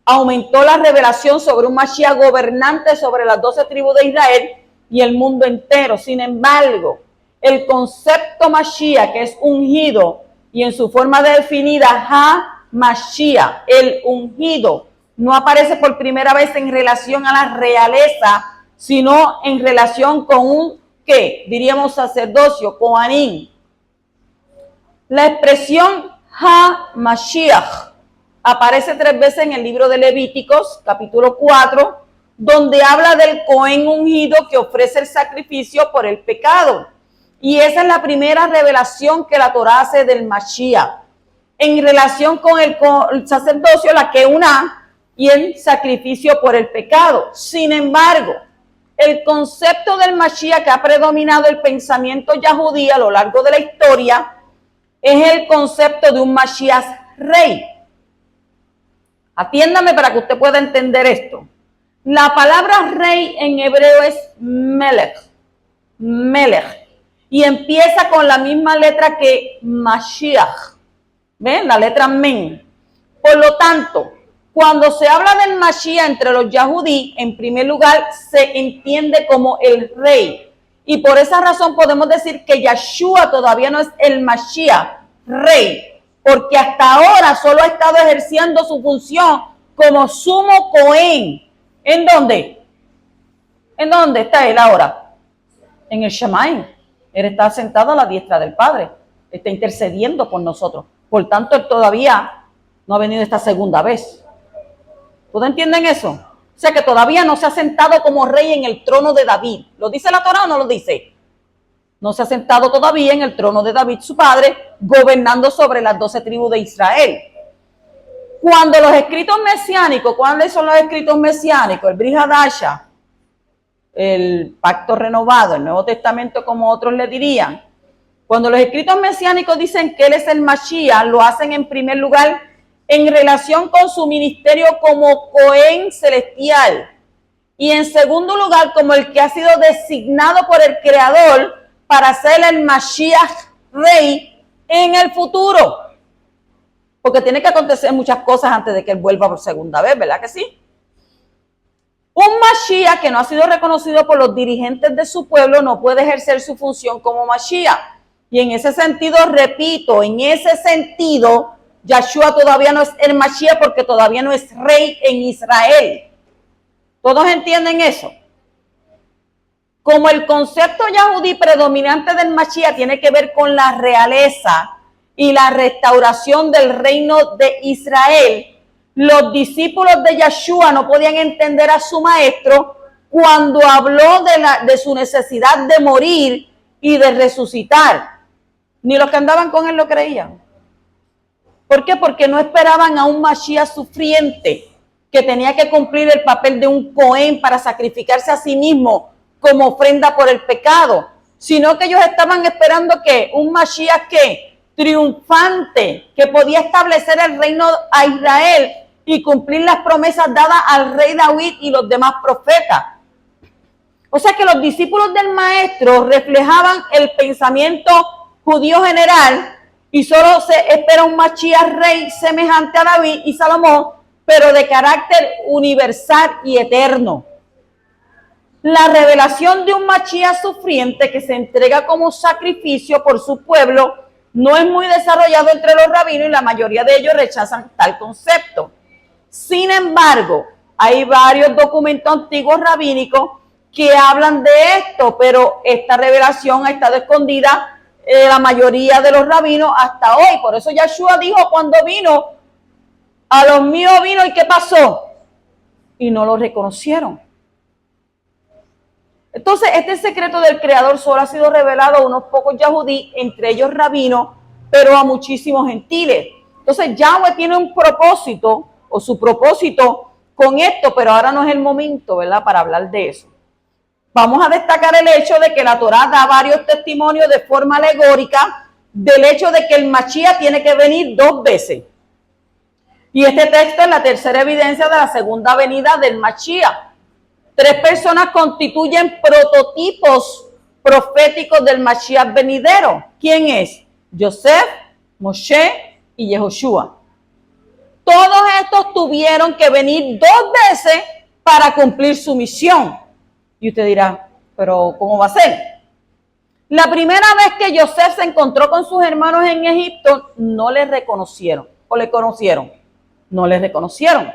Aumentó la revelación sobre un Mashiach gobernante sobre las 12 tribus de Israel y el mundo entero. Sin embargo, el concepto Mashiach, que es ungido, y en su forma definida, Ha-Mashiach, el ungido, no aparece por primera vez en relación a la realeza, sino en relación con un, ¿qué? Diríamos sacerdocio, Kohanim. La expresión Ha-Mashiach aparece 3 veces en el libro de Levíticos, capítulo 4, donde habla del Cohen ungido que ofrece el sacrificio por el pecado. Y esa es la primera revelación que la Torah hace del Mashiach, en relación con el sacerdocio, la Keuná, y el sacrificio por el pecado. Sin embargo, el concepto del Mashiach que ha predominado el pensamiento yahudí a lo largo de la historia es el concepto de un Mashiach rey. Atiéndame para que usted pueda entender esto. La palabra rey en hebreo es melech, melech, y empieza con la misma letra que Mashiach. ¿Ven? La letra men. Por lo tanto, cuando se habla del Mashiach entre los yahudí, en primer lugar se entiende como el rey. Y por esa razón podemos decir que Yeshua todavía no es el Mashiach, rey, porque hasta ahora solo ha estado ejerciendo su función como sumo Cohen. ¿En dónde? ¿En dónde está él ahora? En el Shamaim. Él está sentado a la diestra del Padre. Está intercediendo por nosotros. Por tanto, él todavía no ha venido esta segunda vez. ¿Ustedes entienden eso? O sea que todavía no se ha sentado como rey en el trono de David. ¿Lo dice la Torah o no lo dice? No se ha sentado todavía en el trono de David, su padre, gobernando sobre las 12 tribus de Israel. Cuando los escritos mesiánicos, ¿cuáles son los escritos mesiánicos? El Brit Hadasha, el Pacto Renovado, el Nuevo Testamento, como otros le dirían. Cuando los escritos mesiánicos dicen que él es el Mashiach, lo hacen en primer lugar en relación con su ministerio como Cohen celestial. Y en segundo lugar, como el que ha sido designado por el Creador para ser el Mashiach rey en el futuro. Porque tiene que acontecer muchas cosas antes de que él vuelva por segunda vez, ¿verdad que sí? Un Mashiach que no ha sido reconocido por los dirigentes de su pueblo no puede ejercer su función como Mashiach. Y en ese sentido, repito, en ese sentido, Yeshua todavía no es el Mashiach porque todavía no es rey en Israel. ¿Todos entienden eso? Como el concepto yahudí predominante del Mashiach tiene que ver con la realeza y la restauración del reino de Israel, los discípulos de Yeshua no podían entender a su maestro cuando habló de su necesidad de morir y de resucitar. Ni los que andaban con él lo creían. ¿Por qué? Porque no esperaban a un Mashiach sufriente que tenía que cumplir el papel de un Cohen para sacrificarse a sí mismo como ofrenda por el pecado, sino que ellos estaban esperando que un Mashiach que triunfante, que podía establecer el reino a Israel y cumplir las promesas dadas al rey David y los demás profetas. O sea que los discípulos del maestro reflejaban el pensamiento judío general y solo se espera un Mashiach rey semejante a David y Salomón, pero de carácter universal y eterno. La revelación de un Mashiach sufriente que se entrega como sacrificio por su pueblo no es muy desarrollado entre los rabinos y la mayoría de ellos rechazan tal concepto. Sin embargo, hay varios documentos antiguos rabínicos que hablan de esto, pero esta revelación ha estado escondida de la mayoría de los rabinos hasta hoy. Por eso Yeshua dijo cuando vino, a los míos vino y ¿qué pasó? Y no lo reconocieron. Entonces, este secreto del Creador solo ha sido revelado a unos pocos yahudí, entre ellos rabinos, pero a muchísimos gentiles. Entonces, Yahweh tiene un propósito, o su propósito con esto, pero ahora no es el momento, ¿verdad?, para hablar de eso. Vamos a destacar el hecho de que la Torá da varios testimonios de forma alegórica del hecho de que el Mashiach tiene que venir 2 veces. Y este texto es la tercera evidencia de la segunda venida del Mashiach. 3 personas constituyen prototipos proféticos del Mashiach venidero. ¿Quién es? Yosef, Moshe y Yehoshua. Todos estos tuvieron que venir 2 veces para cumplir su misión. Y usted dirá, ¿pero cómo va a ser? La primera vez que Yosef se encontró con sus hermanos en Egipto, no le reconocieron. ¿O le conocieron? No le reconocieron.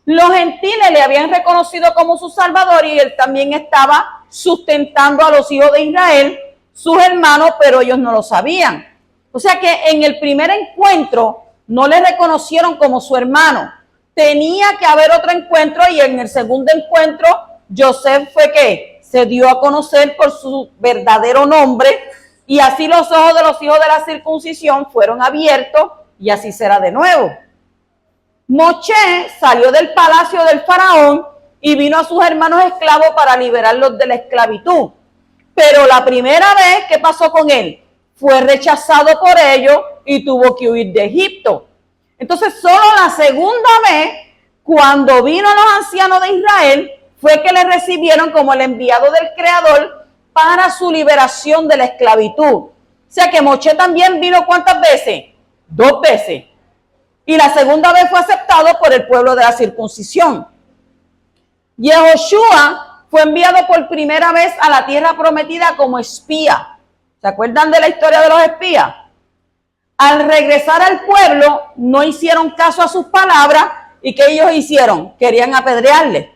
Los gentiles le habían reconocido como su salvador y él también estaba sustentando a los hijos de Israel, sus hermanos, pero ellos no lo sabían. O sea que en el primer encuentro no le reconocieron como su hermano. Tenía que haber otro encuentro y en el segundo encuentro Yosef fue que se dio a conocer por su verdadero nombre y así los ojos de los hijos de la circuncisión fueron abiertos y así será de nuevo. Moshe salió del palacio del faraón y vino a sus hermanos esclavos para liberarlos de la esclavitud. Pero la primera vez, ¿qué pasó con él? Fue rechazado por ellos y tuvo que huir de Egipto. Entonces, solo la segunda vez, cuando vino los ancianos de Israel, fue que le recibieron como el enviado del Creador para su liberación de la esclavitud. O sea que Moshe también vino ¿cuántas veces? 2 veces. Y la segunda vez fue aceptado por el pueblo de la circuncisión. Yehoshua fue enviado por primera vez a la tierra prometida como espía. ¿Se acuerdan de la historia de los espías? Al regresar al pueblo, no hicieron caso a sus palabras. ¿Y qué ellos hicieron? Querían apedrearle.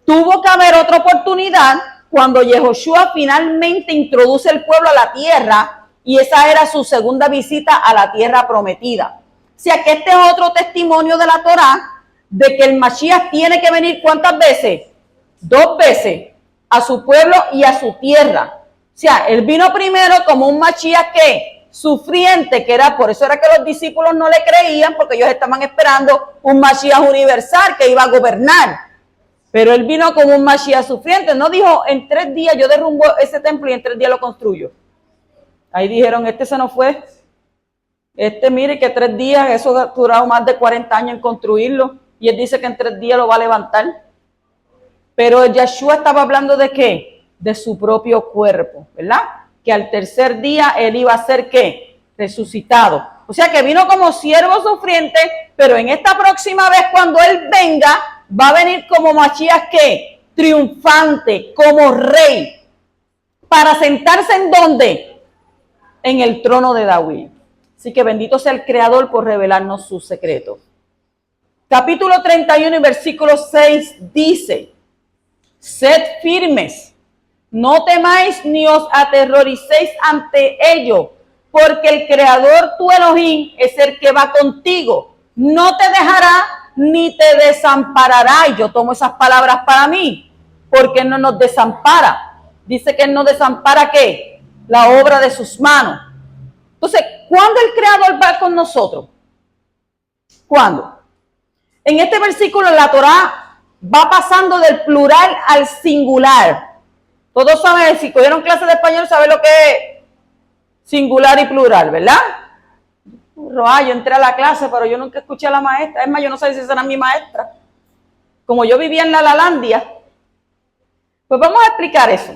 Tuvo que haber otra oportunidad cuando Yehoshua finalmente introduce el pueblo a la tierra y esa era su segunda visita a la tierra prometida. O sea que este es otro testimonio de la Torá de que el Mashiach tiene que venir ¿cuántas veces? 2 veces a su pueblo y a su tierra. O sea, él vino primero como un Mashiach que sufriente, que era, por eso era que los discípulos no le creían, porque ellos estaban esperando un Mashiach universal que iba a gobernar. Pero él vino como un Mashiach sufriente. No dijo, en 3 días yo derrumbo ese templo y en 3 días lo construyo. Ahí dijeron, se nos fue. Mire que 3 días, eso ha durado más de 40 años en construirlo. Y él dice que en 3 días lo va a levantar. Pero Yeshua estaba hablando de ¿qué? De su propio cuerpo, ¿verdad? Que al tercer día él iba a ser ¿qué? Resucitado. O sea que vino como siervo sufriente, pero en esta próxima vez cuando él venga, va a venir como Mashiach ¿qué? Triunfante, como rey. Para sentarse ¿en dónde? En el trono de David. Así que bendito sea el Creador por revelarnos sus secretos. Capítulo 31 y versículo 6 dice, sed firmes, no temáis ni os aterroricéis ante ello, porque el Creador tu Elohim es el que va contigo, no te dejará ni te desamparará. Y yo tomo esas palabras para mí, porque Él no nos desampara. Dice que Él no desampara ¿qué? La obra de sus manos. Entonces, ¿cuándo el Creador va con nosotros? ¿Cuándo? En este versículo la Torá va pasando del plural al singular. Todos saben, si cogieron clases de español, saben lo que es singular y plural, ¿verdad? Roa, yo entré a la clase, pero yo nunca escuché a la maestra. Es más, yo no sé si será mi maestra. Como yo vivía en la Lalandia. Pues vamos a explicar eso.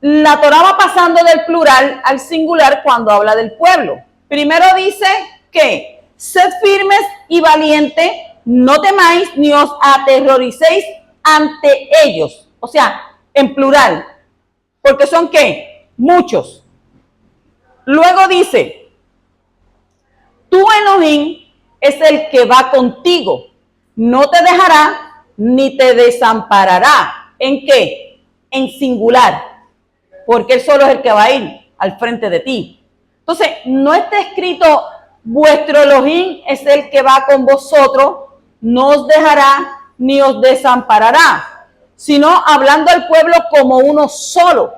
La Torá va pasando del plural al singular cuando habla del pueblo. Primero dice que sed firmes y valientes, no temáis ni os aterroricéis ante ellos. O sea, en plural. Porque son ¿qué? Muchos. Luego dice, tu Elohim es el que va contigo. No te dejará ni te desamparará. ¿En qué? En singular. Porque él solo es el que va a ir al frente de ti. Entonces, no está escrito, vuestro Elohim es el que va con vosotros, no os dejará ni os desamparará, sino hablando al pueblo como uno solo.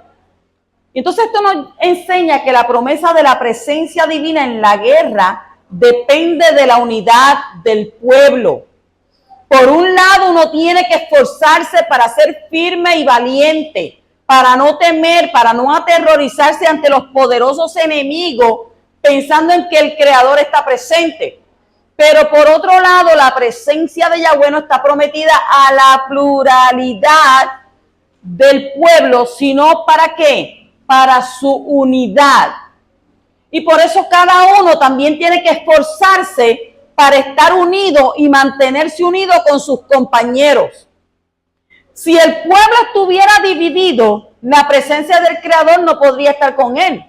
Entonces, esto nos enseña que la promesa de la presencia divina en la guerra depende de la unidad del pueblo. Por un lado, uno tiene que esforzarse para ser firme y valiente, para no temer, para no aterrorizarse ante los poderosos enemigos, pensando en que el Creador está presente. Pero por otro lado, la presencia de Yahweh no está prometida a la pluralidad del pueblo, sino ¿para qué? Para su unidad. Y por eso cada uno también tiene que esforzarse para estar unido y mantenerse unido con sus compañeros. Si el pueblo estuviera dividido, la presencia del Creador no podría estar con él.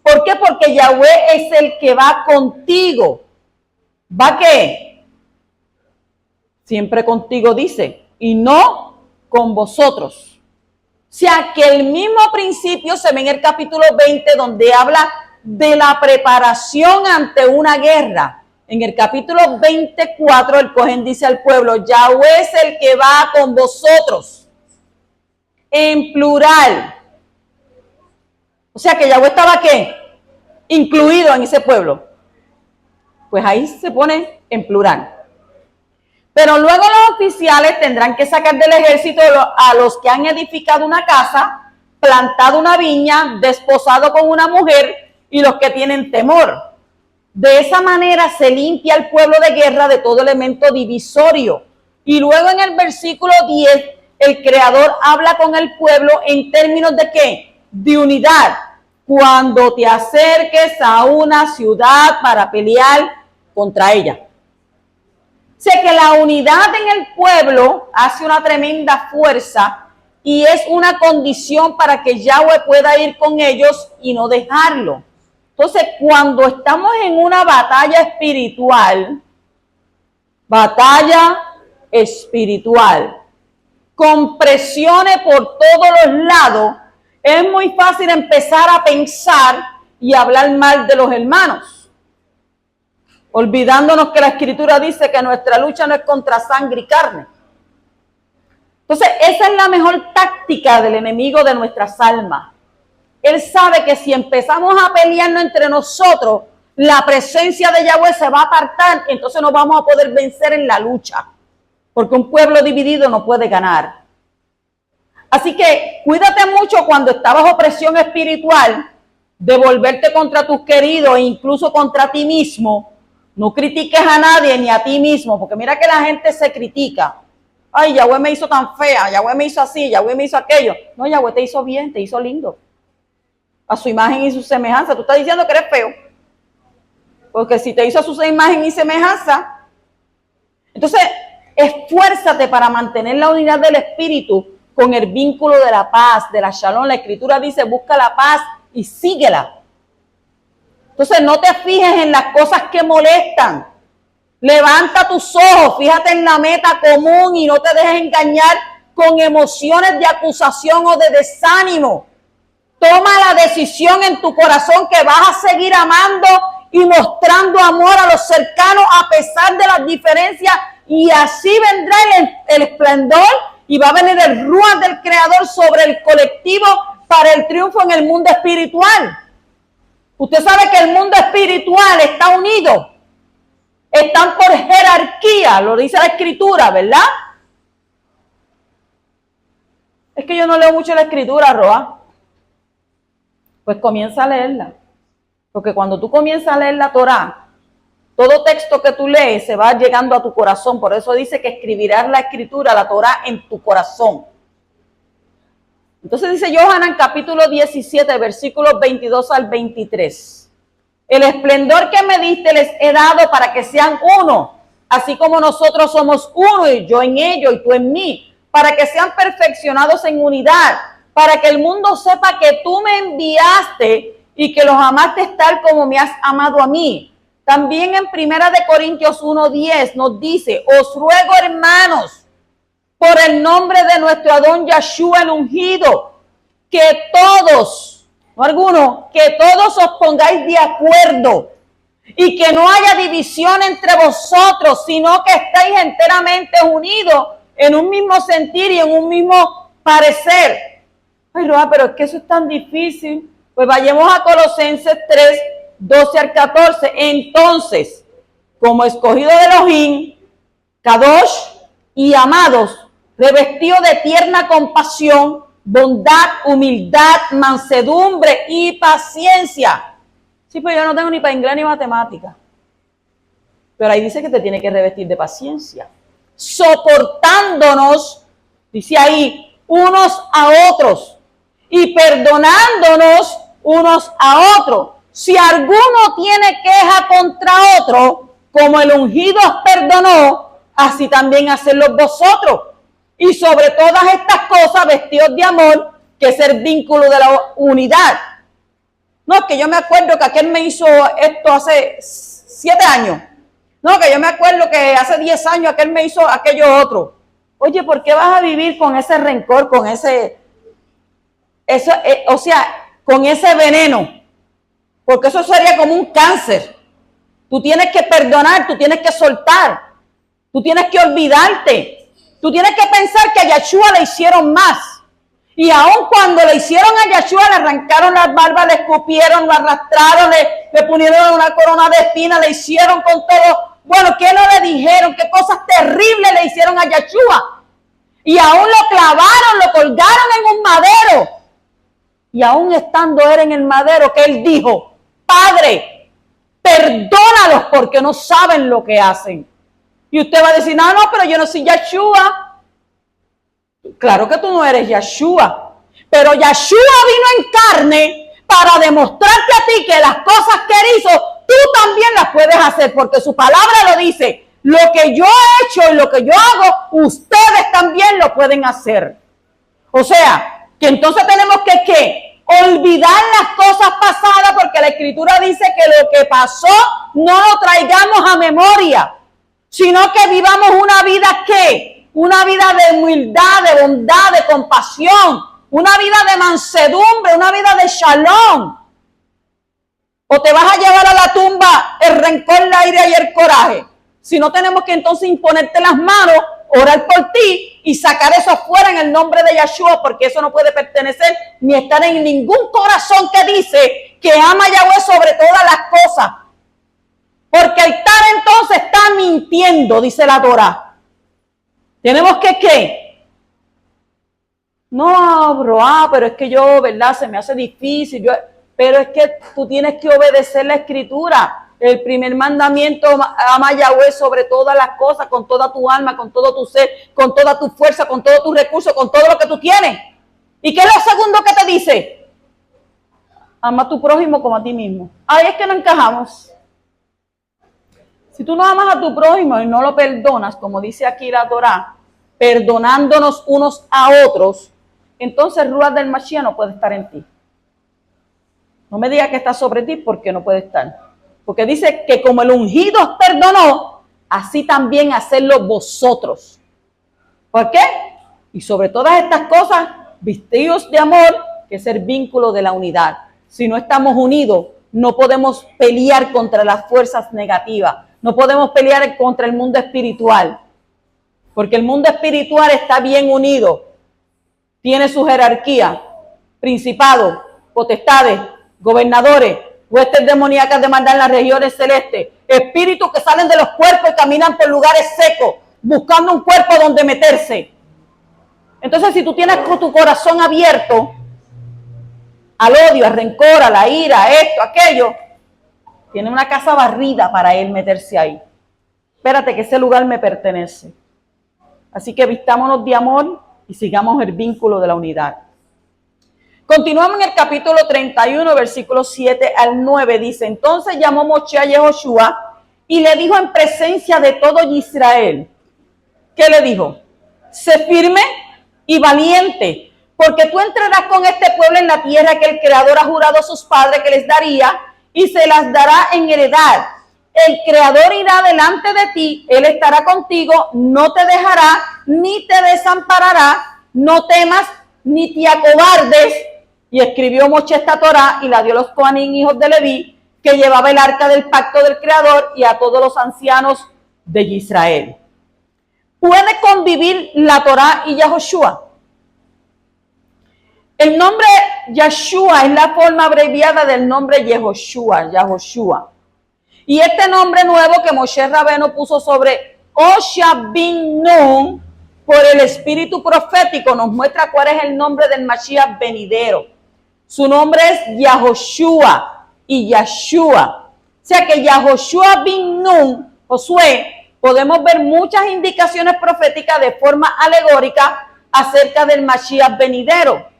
¿Por qué? Porque Yahweh es el que va contigo. ¿Va qué? Siempre contigo dice, y no con vosotros. O sea, que el mismo principio se ve en el capítulo 20, donde habla de la preparación ante una guerra. En el capítulo 24, el Cohen dice al pueblo, Yahweh es el que va con vosotros. En plural. O sea que Yahweh estaba ¿qué? Incluido en ese pueblo. Pues ahí se pone en plural. Pero luego los oficiales tendrán que sacar del ejército a los que han edificado una casa, plantado una viña, desposado con una mujer y los que tienen temor. De esa manera se limpia el pueblo de guerra de todo elemento divisorio. Y luego en el versículo 10, el Creador habla con el pueblo en términos de ¿qué? De unidad. Cuando te acerques a una ciudad para pelear contra ella. Sé que la unidad en el pueblo hace una tremenda fuerza y es una condición para que Yahweh pueda ir con ellos y no dejarlo. Entonces, cuando estamos en una batalla espiritual, con presiones por todos los lados, es muy fácil empezar a pensar y hablar mal de los hermanos, olvidándonos que la Escritura dice que nuestra lucha no es contra sangre y carne. Entonces, esa es la mejor táctica del enemigo de nuestras almas. Él sabe que si empezamos a pelearnos entre nosotros, la presencia de Yahweh se va a apartar, entonces no vamos a poder vencer en la lucha, porque un pueblo dividido no puede ganar. Así que cuídate mucho cuando estás bajo presión espiritual de volverte contra tus queridos e incluso contra ti mismo. No critiques a nadie ni a ti mismo, porque mira que la gente se critica. Ay, Yahweh me hizo tan fea, Yahweh me hizo así, Yahweh me hizo aquello. No, Yahweh te hizo bien, te hizo lindo. A su imagen y su semejanza. Tú estás diciendo que eres feo. Porque si te hizo a su imagen y semejanza, entonces esfuérzate para mantener la unidad del espíritu con el vínculo de la paz, de la shalom. La Escritura dice, busca la paz y síguela. Entonces no te fijes en las cosas que molestan. Levanta tus ojos, fíjate en la meta común y no te dejes engañar con emociones de acusación o de desánimo. Toma la decisión en tu corazón que vas a seguir amando y mostrando amor a los cercanos a pesar de las diferencias, y así vendrá el esplendor y va a venir el ruaj del Creador sobre el colectivo para el triunfo en el mundo espiritual. Usted sabe que el mundo espiritual está unido. Están por jerarquía, lo dice la Escritura, ¿verdad? Es que yo no leo mucho la Escritura, Roa. Pues comienza a leerla. Porque cuando tú comienzas a leer la Torá, todo texto que tú lees se va llegando a tu corazón. Por eso dice que escribirás la escritura, la Torá, en tu corazón. Entonces dice Yohanan capítulo 17, versículos 22 al 23. El esplendor que me diste les he dado para que sean uno, así como nosotros somos uno, y yo en ellos y tú en mí, para que sean perfeccionados en unidad, para que el mundo sepa que tú me enviaste y que los amaste tal como me has amado a mí. También en 1 Corintios 1:10 nos dice, os ruego, hermanos, por el nombre de nuestro Adón Yahshua el ungido, que todos, no algunos, que todos os pongáis de acuerdo y que no haya división entre vosotros, sino que estéis enteramente unidos en un mismo sentir y en un mismo parecer. Ay, Roa, pero es que eso es tan difícil. Pues vayamos a Colosenses 3, 12 al 14. Entonces, como escogido de Elohim, Kadosh y amados, revestido de tierna compasión, bondad, humildad, mansedumbre y paciencia. Sí, pues yo no tengo ni para inglés ni matemática. Pero ahí dice que te tiene que revestir de paciencia. Soportándonos, dice ahí, unos a otros y perdonándonos unos a otros. Si alguno tiene queja contra otro, como el ungido os perdonó, así también hacedlo vosotros. Y sobre todas estas cosas, vestidos de amor, que es el vínculo de la unidad. No, es que yo me acuerdo que aquel me hizo esto hace 7 años. No, que yo me acuerdo que hace 10 años aquel me hizo aquello otro. Oye, ¿por qué vas a vivir con ese rencor, con con ese veneno? Porque eso sería como un cáncer. Tú tienes que perdonar, tú tienes que soltar, tú tienes que olvidarte. Tú tienes que pensar que a Yahshua le hicieron más. Y aun cuando le hicieron a Yahshua, le arrancaron las barbas, le escupieron, lo arrastraron, le pusieron una corona de espinas, le hicieron con todo. Bueno, ¿qué no le dijeron? ¿Qué cosas terribles le hicieron a Yahshua? Y aún lo clavaron, lo colgaron en un madero. Y aún estando él en el madero, que él dijo, Padre, perdónalos porque no saben lo que hacen. Y usted va a decir, no, pero yo no soy Yahshua. Claro que tú no eres Yahshua. Pero Yahshua vino en carne para demostrarte a ti que las cosas que él hizo, tú también las puedes hacer. Porque su palabra lo dice. Lo que yo he hecho y lo que yo hago, ustedes también lo pueden hacer. O sea, que entonces tenemos que olvidar las cosas pasadas, porque la Escritura dice que lo que pasó no lo traigamos a memoria, sino que vivamos una vida ¿qué? Una vida de humildad, de bondad, de compasión, una vida de mansedumbre, una vida de shalom. O te vas a llevar a la tumba el rencor, la ira y el coraje. Si no, tenemos que entonces imponerte las manos, orar por ti y sacar eso afuera en el nombre de Yahshua, porque eso no puede pertenecer ni estar en ningún corazón que dice que ama a Yahweh sobre todas las cosas. Porque el tal entonces está mintiendo, dice la Torá. Tenemos que ¿qué? No, bro, pero es que yo, ¿verdad? Se me hace difícil. Pero es que tú tienes que obedecer la Escritura. El primer mandamiento, ama a Yahweh sobre todas las cosas, con toda tu alma, con todo tu ser, con toda tu fuerza, con todos tus recursos, con todo lo que tú tienes. ¿Y qué es lo segundo que te dice? Ama a tu prójimo como a ti mismo. Ahí es que no encajamos. Si tú no amas a tu prójimo y no lo perdonas, como dice aquí la Torá, perdonándonos unos a otros, entonces el Ruach del Mashiach no puede estar en ti. No me digas que está sobre ti porque no puede estar. Porque dice que como el ungido os perdonó, así también hacedlo vosotros. ¿Por qué? Y sobre todas estas cosas, vestidos de amor, que es el vínculo de la unidad. Si no estamos unidos, no podemos pelear contra las fuerzas negativas. No podemos pelear contra el mundo espiritual. Porque el mundo espiritual está bien unido. Tiene su jerarquía. Principados, potestades, gobernadores, huestes demoníacas de maldad en las regiones celestes, espíritus que salen de los cuerpos y caminan por lugares secos, buscando un cuerpo donde meterse. Entonces, si tú tienes tu corazón abierto al odio, al rencor, a la ira, a esto, aquello, Tiene una casa barrida para él meterse ahí. Espérate que ese lugar me pertenece. Así que vistámonos de amor y sigamos el vínculo de la unidad. Continuamos en el capítulo 31, versículos 7 al 9. Dice, entonces llamó Moshe a Yehoshua y le dijo en presencia de todo Israel. ¿Qué le dijo? Sé firme y valiente, porque tú entrarás con este pueblo en la tierra que el Creador ha jurado a sus padres que les daría y se las dará en heredad. El Creador irá delante de ti, Él estará contigo, no te dejará ni te desamparará, no temas ni te acobardes. Y escribió Moshe esta Torá y la dio a los Coanín, hijos de Leví, que llevaba el arca del pacto del Creador, y a todos los ancianos de Israel. ¿Puede convivir la Torá y Yahoshua? El nombre Yahshua es la forma abreviada del nombre Yehoshua, Yahoshua. Y este nombre nuevo que Moshe Rabeno puso sobre Osha bin Nun por el espíritu profético nos muestra cuál es el nombre del Mashiach venidero. Su nombre es Yahoshua y Yahshua. O sea que Yahoshua bin Nun, Josué, podemos ver muchas indicaciones proféticas de forma alegórica acerca del Mashiach venidero.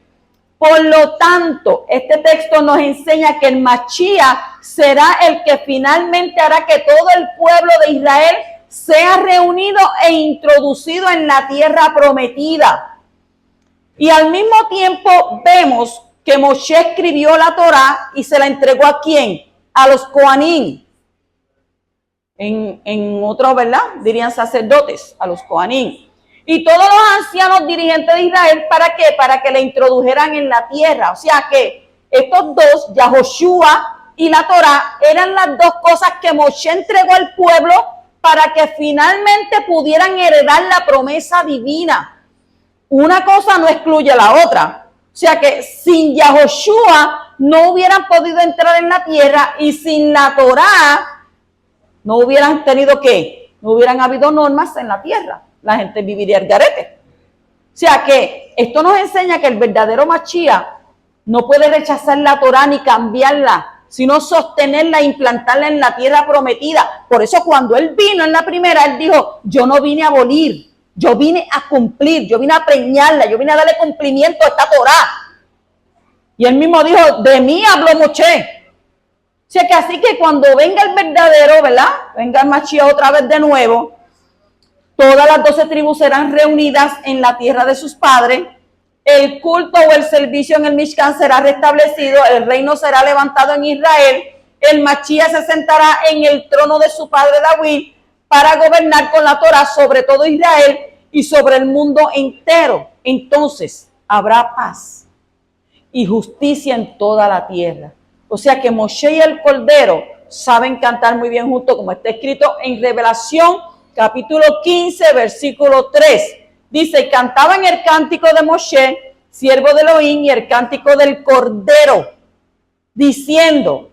Por lo tanto, este texto nos enseña que el Mashiach será el que finalmente hará que todo el pueblo de Israel sea reunido e introducido en la tierra prometida. Y al mismo tiempo vemos que Moshe escribió la Torá y se la entregó ¿a quién? A los Coanín. En otros, ¿verdad? Dirían sacerdotes, a los Coanín. Y todos los ancianos dirigentes de Israel, ¿para qué? Para que le introdujeran en la tierra. O sea que estos dos, Yahoshua y la Torá, eran las dos cosas que Moshe entregó al pueblo para que finalmente pudieran heredar la promesa divina. Una cosa no excluye la otra. O sea que sin Yahoshua no hubieran podido entrar en la tierra, y sin la Torá no hubieran tenido ¿qué? No hubieran habido normas en la tierra. La gente viviría al garete. O sea que esto nos enseña que el verdadero Mashiach no puede rechazar la Torá ni cambiarla, sino sostenerla e implantarla en la tierra prometida. Por eso cuando él vino en la primera, él dijo, yo no vine a abolir, yo vine a cumplir, yo vine a preñarla, yo vine a darle cumplimiento a esta Torá. Y él mismo dijo, de mí habló Moshe. O sea que así que cuando venga el verdadero, ¿verdad? Venga el Mashiach otra vez de nuevo, todas las 12 tribus serán reunidas en la tierra de sus padres. El culto o el servicio en el Mishkan será restablecido. El reino será levantado en Israel. El Mashiach se sentará en el trono de su padre David para gobernar con la Torá sobre todo Israel y sobre el mundo entero. Entonces habrá paz y justicia en toda la tierra. O sea que Moshe y el Cordero saben cantar muy bien juntos, como está escrito en Revelación capítulo 15, versículo 3. Dice, cantaban el cántico de Moshe, siervo de Elohim, y el cántico del Cordero, diciendo,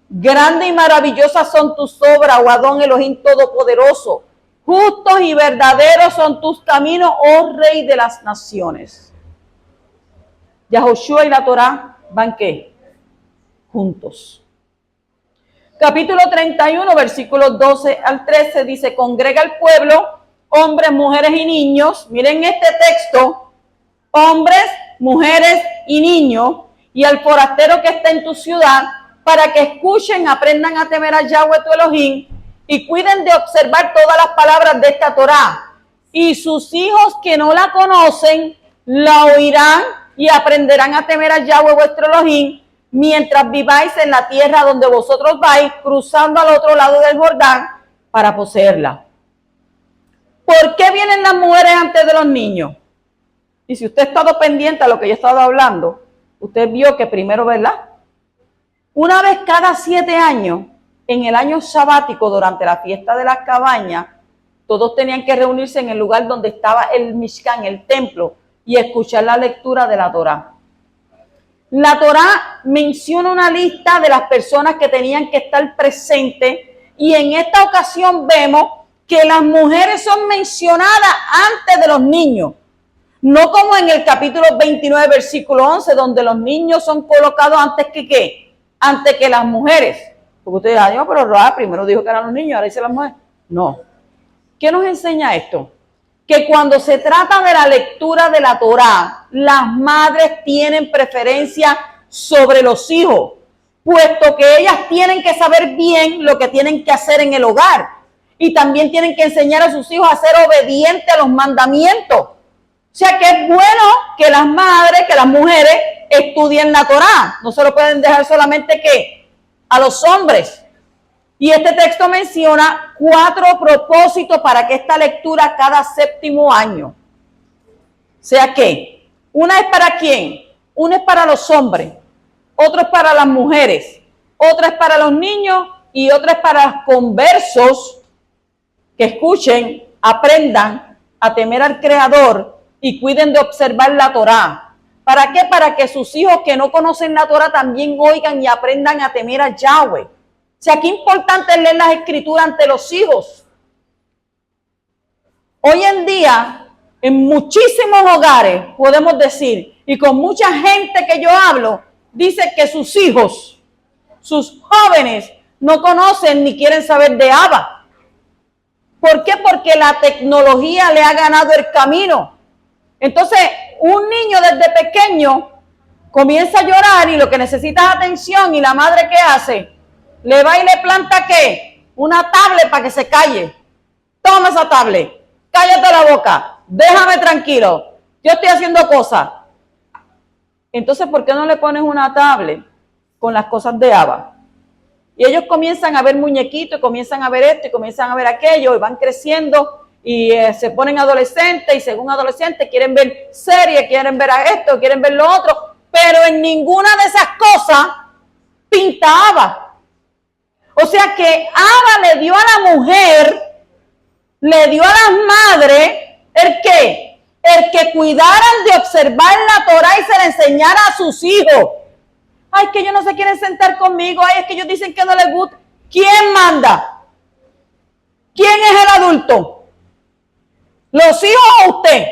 grande y maravillosa son tus obras, oh Adón Elohim Todopoderoso. Justos y verdaderos son tus caminos, oh Rey de las naciones. Yahoshua y la Torá van ¿qué? Juntos. Capítulo 31, versículos 12 al 13, dice, congrega el pueblo, hombres, mujeres y niños. Miren este texto, hombres, mujeres y niños, y al forastero que está en tu ciudad, para que escuchen, aprendan a temer a Yahweh tu Elohim, y cuiden de observar todas las palabras de esta Torá. Y sus hijos que no la conocen, la oirán y aprenderán a temer a Yahweh vuestro Elohim, mientras viváis en la tierra donde vosotros vais, cruzando al otro lado del Jordán para poseerla. ¿Por qué vienen las mujeres antes de los niños? Y si usted ha estado pendiente a lo que yo he estado hablando, usted vio que primero, ¿verdad? Una vez cada 7 años, en el año sabático, durante la fiesta de las cabañas, todos tenían que reunirse en el lugar donde estaba el Mishkan, el templo, y escuchar la lectura de la Torá. La Torá menciona una lista de las personas que tenían que estar presentes, y en esta ocasión vemos que las mujeres son mencionadas antes de los niños. No como en el capítulo 29, versículo 11, donde los niños son colocados antes que ¿qué? Antes que las mujeres. Porque usted dice, Dios, pero primero dijo que eran los niños, ahora dice las mujeres. No. ¿Qué nos enseña esto? Que cuando se trata de la lectura de la Torá, las madres tienen preferencia sobre los hijos, puesto que ellas tienen que saber bien lo que tienen que hacer en el hogar y también tienen que enseñar a sus hijos a ser obedientes a los mandamientos. O sea que es bueno que las madres, que las mujeres estudien la Torá, no se lo pueden dejar solamente que a los hombres. Y este texto menciona 4 propósitos para que esta lectura cada 7º año. O sea que, una es para quién, una es para los hombres, otra es para las mujeres, otra es para los niños y otra es para los conversos que escuchen, aprendan a temer al Creador y cuiden de observar la Torá. ¿Para qué? Para que sus hijos que no conocen la Torá también oigan y aprendan a temer a Yahweh. O sea, qué importante es leer las escrituras ante los hijos. Hoy en día, en muchísimos hogares, podemos decir, y con mucha gente que yo hablo, dice que sus hijos, sus jóvenes, no conocen ni quieren saber de Abba. ¿Por qué? Porque la tecnología le ha ganado el camino. Entonces, un niño desde pequeño comienza a llorar y lo que necesita es atención, y la madre, ¿qué hace? Le va y le planta, ¿qué? Una tablet para que se calle. Toma esa tablet, cállate la boca, déjame tranquilo, yo estoy haciendo cosas. Entonces, ¿por qué no le pones una tablet con las cosas de Abba? Y ellos comienzan a ver muñequitos, y comienzan a ver esto, y comienzan a ver aquello, y van creciendo, y se ponen adolescentes, y según adolescentes quieren ver series, quieren ver esto, quieren ver lo otro, pero en ninguna de esas cosas pinta Abba. O sea que Abba le dio a la mujer, le dio a las madres, ¿el qué? El que cuidaran de observar la Torá y se la enseñara a sus hijos. Ay, que ellos no se quieren sentar conmigo, ay, es que ellos dicen que no les gusta. ¿Quién manda? ¿Quién es el adulto? ¿Los hijos o usted?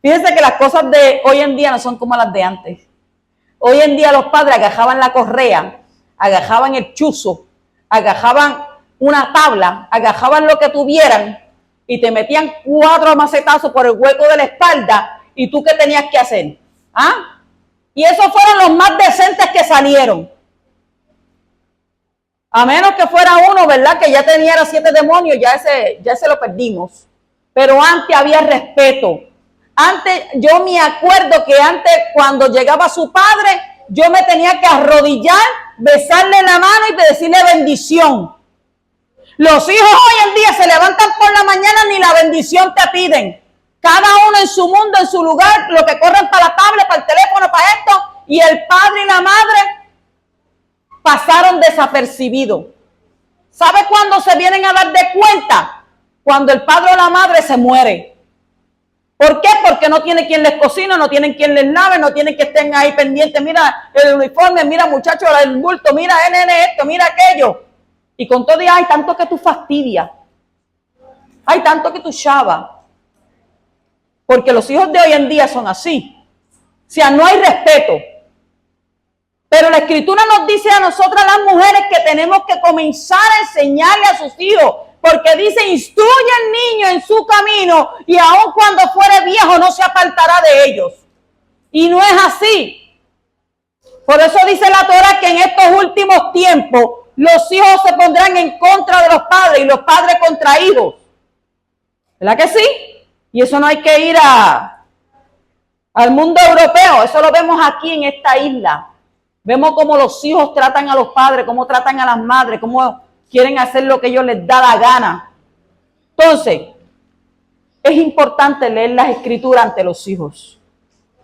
Fíjense que las cosas de hoy en día no son como las de antes. Hoy en día los padres agajaban la correa, agajaban el chuzo, agajaban una tabla, agajaban lo que tuvieran y te metían 4 macetazos por el hueco de la espalda. ¿Y tú qué tenías que hacer? ¿Ah? Y esos fueron los más decentes que salieron. A menos que fuera uno, ¿verdad? Que ya tenía 7 demonios, ya ese lo perdimos. Pero antes había respeto. Antes, yo me acuerdo que antes cuando llegaba su padre, yo me tenía que arrodillar, besarle la mano y decirle bendición. Los hijos hoy en día se levantan por la mañana, ni la bendición te piden. Cada uno en su mundo, en su lugar, lo que corren para la tablet, para el teléfono, para esto, y el padre y la madre pasaron desapercibidos. ¿Sabe cuándo se vienen a dar de cuenta? Cuando el padre o la madre se muere. ¿Por qué? Porque no tiene quien les cocine, no tienen quien les lave, no tienen que estén ahí pendientes. Mira el uniforme, mira muchacho, el bulto, mira nene esto, mira aquello. Y con todo, hay tanto que tú fastidias. Hay tanto que tú chavas. Porque los hijos de hoy en día son así. O sea, no hay respeto. Pero la Escritura nos dice a nosotras las mujeres que tenemos que comenzar a enseñarle a sus hijos. Porque dice, instruye al niño en su camino y aun cuando fuere viejo no se apartará de ellos. Y no es así. Por eso dice la Torá que en estos últimos tiempos los hijos se pondrán en contra de los padres y los padres contra hijos. ¿Verdad que sí? Y eso no hay que ir al mundo europeo, eso lo vemos aquí en esta isla. Vemos cómo los hijos tratan a los padres, cómo tratan a las madres, cómo quieren hacer lo que ellos les da la gana. Entonces, es importante leer las escrituras ante los hijos.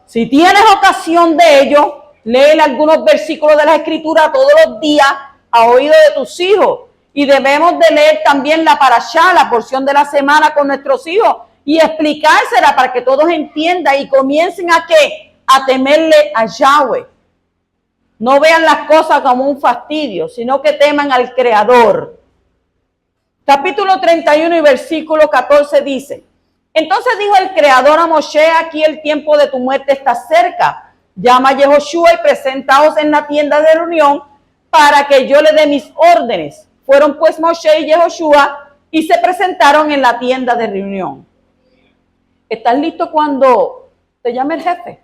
Si tienes ocasión de ello, lee algunos versículos de las escrituras todos los días a oído de tus hijos. Y debemos de leer también la parashá, la porción de la semana con nuestros hijos y explicársela para que todos entiendan y comiencen a ¿qué? A temerle a Yahweh. No vean las cosas como un fastidio, sino que teman al Creador. Capítulo 31 y versículo 14 dice: Entonces dijo el Creador a Moshe, aquí el tiempo de tu muerte está cerca. llama a Yehoshua y presentaos en la tienda de reunión para que yo le dé mis órdenes. Fueron pues Moshe y Yehoshua y se presentaron en la tienda de reunión. ¿Estás listo cuando te llame el jefe?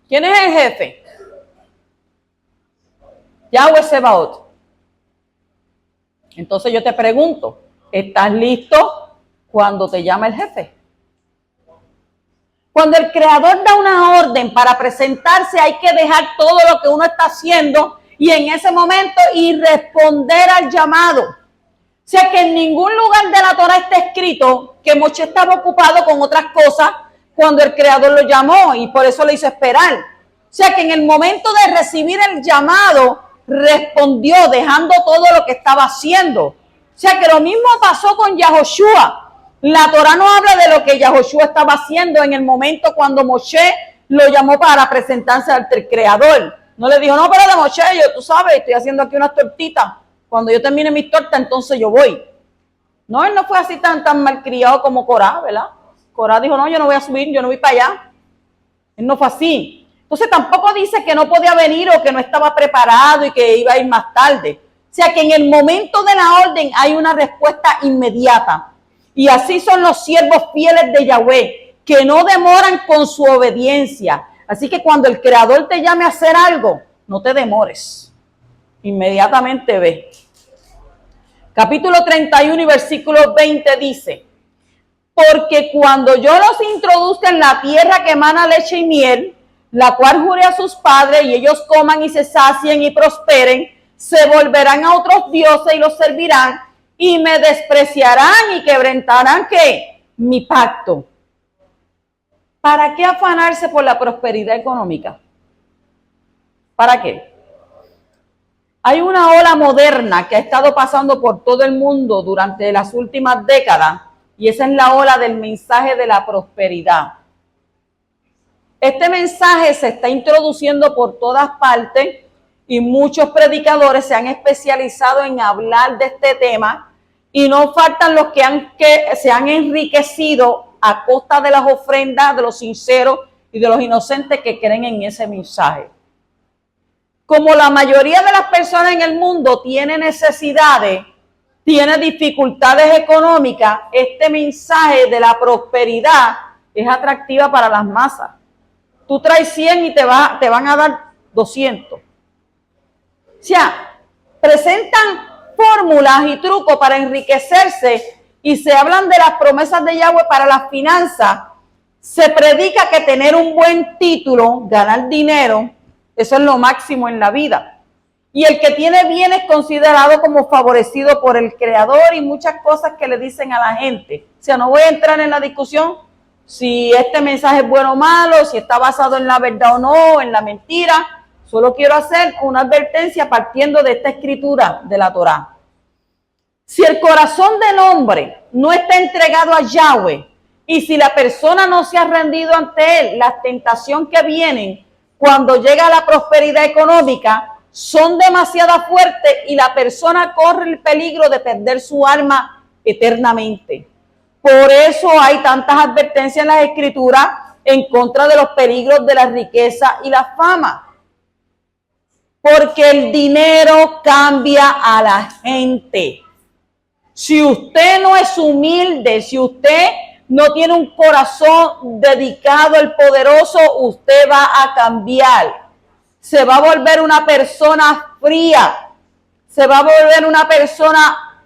¿Quién es el jefe? Yahweh Sebaot. Entonces yo te pregunto, ¿estás listo cuando te llama el jefe? Cuando el Creador da una orden para presentarse, hay que dejar todo lo que uno está haciendo y en ese momento y responder al llamado. O sea que en ningún lugar de la Torah está escrito que Moshe estaba ocupado con otras cosas cuando el Creador lo llamó y por eso le hizo esperar. O sea que en el momento de recibir el llamado, respondió dejando todo lo que estaba haciendo. O sea que lo mismo pasó con Yehoshua. La Torah no habla de lo que Yehoshua estaba haciendo en el momento cuando Moshe lo llamó para presentarse ante el Creador. No le dijo, no, pero de Moshe, yo, tú sabes, estoy haciendo aquí unas tortitas. Cuando yo termine mis tortas, entonces yo voy. No, él no fue así tan malcriado como Corá, ¿verdad? Corá dijo, no, yo no voy a subir, yo no voy para allá. Él no fue así. Entonces tampoco dice que no podía venir o que no estaba preparado y que iba a ir más tarde. O sea que en el momento de la orden hay una respuesta inmediata. Y así son los siervos fieles de Yahweh, que no demoran con su obediencia. Así que cuando el Creador te llame a hacer algo, no te demores. Inmediatamente ve. Capítulo 31 y versículo 20 dice, porque cuando yo los introduzca en la tierra que emana leche y miel, la cual juré a sus padres, y ellos coman y se sacien y prosperen, se volverán a otros dioses y los servirán, y me despreciarán y quebrantarán, ¿qué? Mi pacto. ¿Para qué afanarse por la prosperidad económica? ¿Para qué? Hay una ola moderna que ha estado pasando por todo el mundo durante las últimas décadas, y esa es la ola del mensaje de la prosperidad. Este mensaje se está introduciendo por todas partes y muchos predicadores se han especializado en hablar de este tema y no faltan los que se han enriquecido a costa de las ofrendas de los sinceros y de los inocentes que creen en ese mensaje. Como la mayoría de las personas en el mundo tiene necesidades, tiene dificultades económicas, este mensaje de la prosperidad es atractiva para las masas. Tú traes 100 y te van a dar 200. O sea, presentan fórmulas y trucos para enriquecerse y se hablan de las promesas de Yahweh para las finanzas. Se predica que tener un buen título, ganar dinero, eso es lo máximo en la vida. Y el que tiene bien es considerado como favorecido por el Creador y muchas cosas que le dicen a la gente. O sea, no voy a entrar en la discusión si este mensaje es bueno o malo, si está basado en la verdad o no, en la mentira. Solo quiero hacer una advertencia partiendo de esta escritura de la Torá. Si el corazón del hombre no está entregado a Yahweh y si la persona no se ha rendido ante él, las tentaciones que vienen cuando llega la prosperidad económica son demasiado fuertes y la persona corre el peligro de perder su alma eternamente. Por eso hay tantas advertencias en las escrituras en contra de los peligros de la riqueza y la fama. Porque el dinero cambia a la gente. Si usted no es humilde, si usted no tiene un corazón dedicado al poderoso, usted va a cambiar. Se va a volver una persona fría. Se va a volver una persona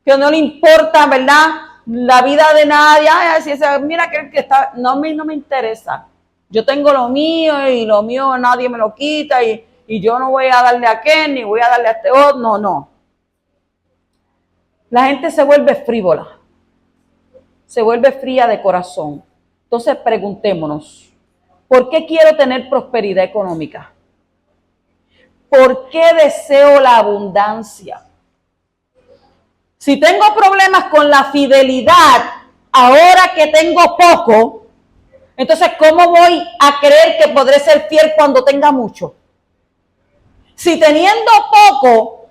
que no le importa, ¿verdad?, la vida de nadie. Ay, mira que está, no, a mí no me interesa. Yo tengo lo mío y lo mío nadie me lo quita y yo no voy a darle a aquel ni voy a darle a este otro. No. La gente se vuelve frívola, se vuelve fría de corazón. Entonces preguntémonos, ¿por qué quiero tener prosperidad económica? ¿Por qué deseo la abundancia? Si tengo problemas con la fidelidad, ahora que tengo poco, Entonces, ¿cómo voy a creer que podré ser fiel cuando tenga mucho? Si teniendo poco,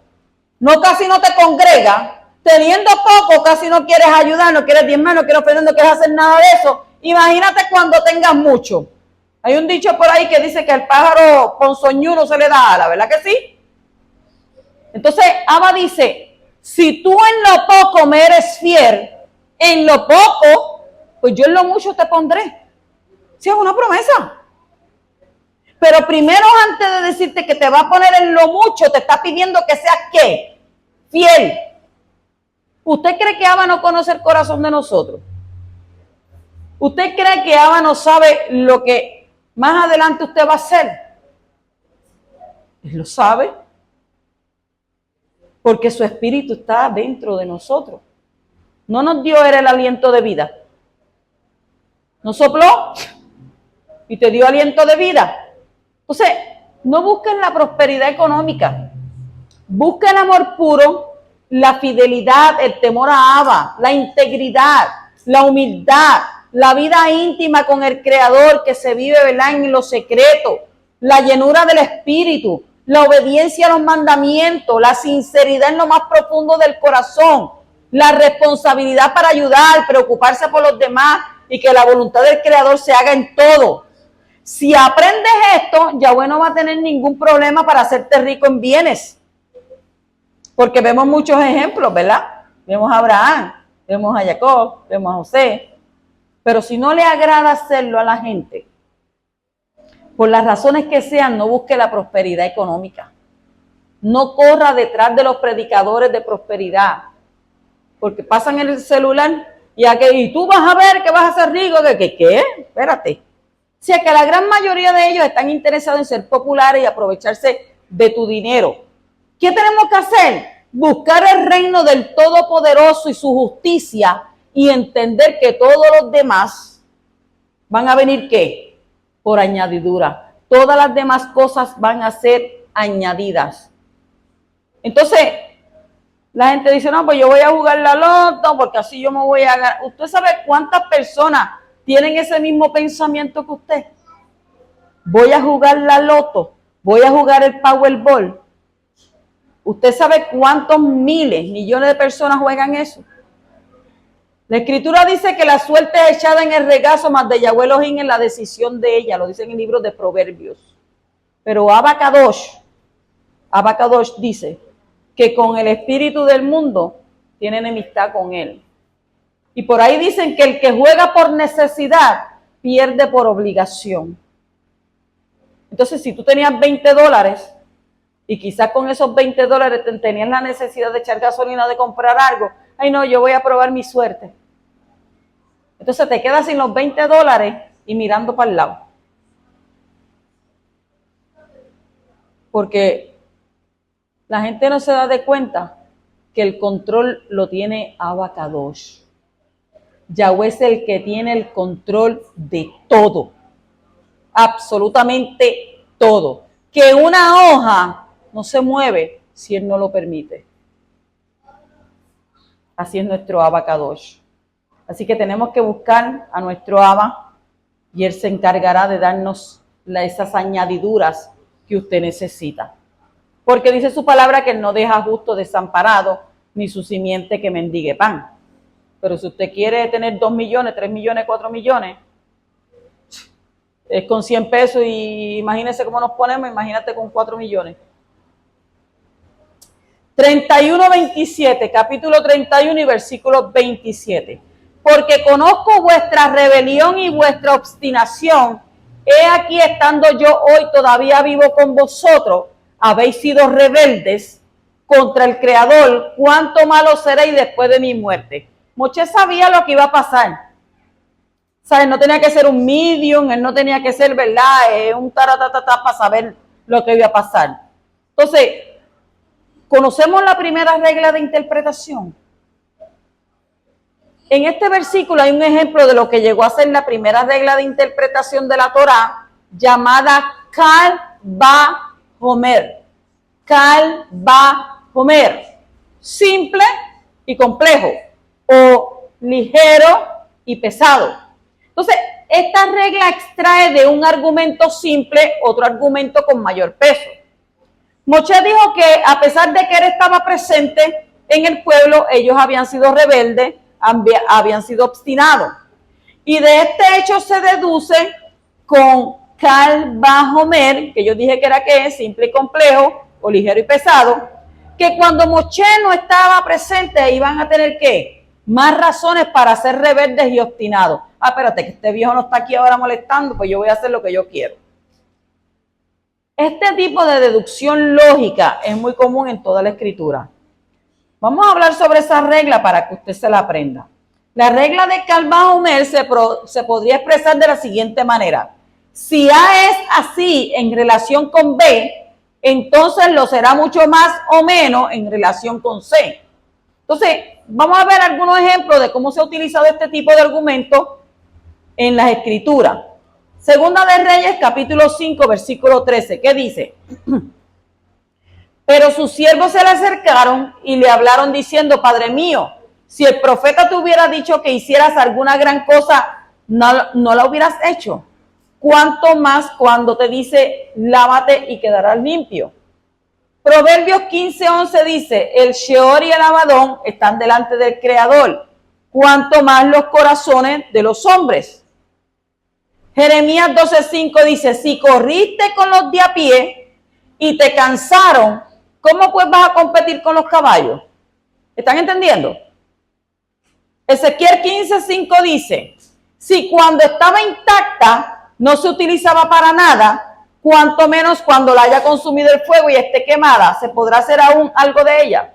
casi no te congregas, teniendo poco, casi no quieres ayudar, no quieres diezmar, no quieres ofrendar, no quieres hacer nada de eso, imagínate cuando tengas mucho. Hay un dicho por ahí que dice que al pájaro ponzoñudo se le da ala, ¿verdad que sí? Entonces, Abba dice, si tú en lo poco me eres fiel, en lo poco, pues yo en lo mucho te pondré. Sí, es una promesa. Pero primero, antes de decirte que te va a poner en lo mucho, te está pidiendo que seas, ¿qué? Fiel. ¿Usted cree que Abba no conoce el corazón de nosotros? ¿Usted cree que Abba no sabe lo que más adelante usted va a hacer? Él lo sabe. Porque su espíritu está dentro de nosotros. No nos dio Él el aliento de vida. Nos sopló y te dio aliento de vida. Entonces, no busquen la prosperidad económica. Busca el amor puro, la fidelidad, el temor a Abba, la integridad, la humildad, la vida íntima con el Creador que se vive, ¿verdad?, en lo secreto, la llenura del Espíritu, la obediencia a los mandamientos, la sinceridad en lo más profundo del corazón, la responsabilidad para ayudar, preocuparse por los demás y que la voluntad del Creador se haga en todo. Si aprendes esto, Yahweh no va a tener ningún problema para hacerte rico en bienes. Porque vemos muchos ejemplos, ¿verdad? Vemos a Abraham, vemos a Jacob, vemos a José. Pero si no le agrada hacerlo a la gente, por las razones que sean, no busque la prosperidad económica. No corra detrás de los predicadores de prosperidad. Porque pasan el celular y tú vas a ver que vas a ser rico. ¿Qué? Espérate. O sea que la gran mayoría de ellos están interesados en ser populares y aprovecharse de tu dinero. ¿Qué tenemos que hacer? Buscar el reino del Todopoderoso y su justicia y entender que todos los demás van a venir, ¿qué? Por añadidura. Todas las demás cosas van a ser añadidas. Entonces, la gente dice, no, pues yo voy a jugar la loto porque así yo me voy a ganar. ¿Usted sabe cuántas personas tienen ese mismo pensamiento que usted? Voy a jugar la loto, voy a jugar el Powerball. ¿Usted sabe cuántos miles, millones de personas juegan eso? La Escritura dice que la suerte es echada en el regazo, más de Yahweh Elohim en la decisión de ella. Lo dice en el libro de Proverbios. Pero Abba Kadosh dice que con el espíritu del mundo tiene enemistad con él. Y por ahí dicen que el que juega por necesidad pierde por obligación. Entonces, si tú tenías $20 y quizás con esos $20 tenías la necesidad de echar gasolina, de comprar algo, ay no, yo voy a probar mi suerte. Entonces te quedas sin los $20 y mirando para el lado. Porque la gente no se da de cuenta que el control lo tiene Abba Kadosh. Yahweh es el que tiene el control de todo. Absolutamente todo. Que una hoja no se mueve si Él no lo permite. Así es nuestro Abba Kadosh. Así que tenemos que buscar a nuestro Abba y Él se encargará de darnos esas añadiduras que usted necesita. Porque dice su palabra que Él no deja justo desamparado, ni su simiente que mendigue pan. Pero si usted quiere tener 2 millones, 3 millones, 4 millones, es con 100 pesos y imagínese cómo nos ponemos, imagínate con 4 millones. 31:27, capítulo 31 y versículo 27. Porque conozco vuestra rebelión y vuestra obstinación. He aquí estando yo hoy todavía vivo con vosotros. Habéis sido rebeldes contra el Creador. Cuánto malo seréis después de mi muerte. Moshe sabía lo que iba a pasar. ¿Sabes? No tenía que ser un medium, él no tenía que ser, ¿verdad? Un taratatata para saber lo que iba a pasar. Entonces, ¿conocemos la primera regla de interpretación? En este versículo hay un ejemplo de lo que llegó a ser la primera regla de interpretación de la Torá, llamada Kal Va Homer. Kal Va Homer. Simple y complejo, o ligero y pesado. Entonces, esta regla extrae de un argumento simple otro argumento con mayor peso. Moshe dijo que a pesar de que él estaba presente en el pueblo, ellos habían sido rebeldes, habían sido obstinados. Y de este hecho se deduce con Kal Vajomer, que yo dije que era que simple y complejo, o ligero y pesado, que cuando Moshe no estaba presente iban a tener ¿qué? Más razones para ser rebeldes y obstinados. Ah, espérate, que este viejo no está aquí ahora molestando, pues yo voy a hacer lo que yo quiero. Este tipo de deducción lógica es muy común en toda la escritura. Vamos a hablar sobre esa regla para que usted se la aprenda. La regla de Kal Vajomer se podría expresar de la siguiente manera. Si A es así en relación con B, entonces lo será mucho más o menos en relación con C. Entonces, vamos a ver algunos ejemplos de cómo se ha utilizado este tipo de argumento en las escrituras. Segunda de Reyes, capítulo 5, versículo 13, ¿qué dice? Pero sus siervos se le acercaron y le hablaron diciendo, Padre mío, si el profeta te hubiera dicho que hicieras alguna gran cosa, no la hubieras hecho. ¿Cuánto más cuando te dice, lávate y quedarás limpio? Proverbios 15:11 dice, el Sheol y el Abadón están delante del Creador, cuánto más los corazones de los hombres. Jeremías 12:5 dice, si corriste con los de a pie y te cansaron, ¿cómo pues vas a competir con los caballos? ¿Están entendiendo? Ezequiel 15:5 dice, si cuando estaba intacta no se utilizaba para nada, cuanto menos cuando la haya consumido el fuego y esté quemada, ¿se podrá hacer aún algo de ella?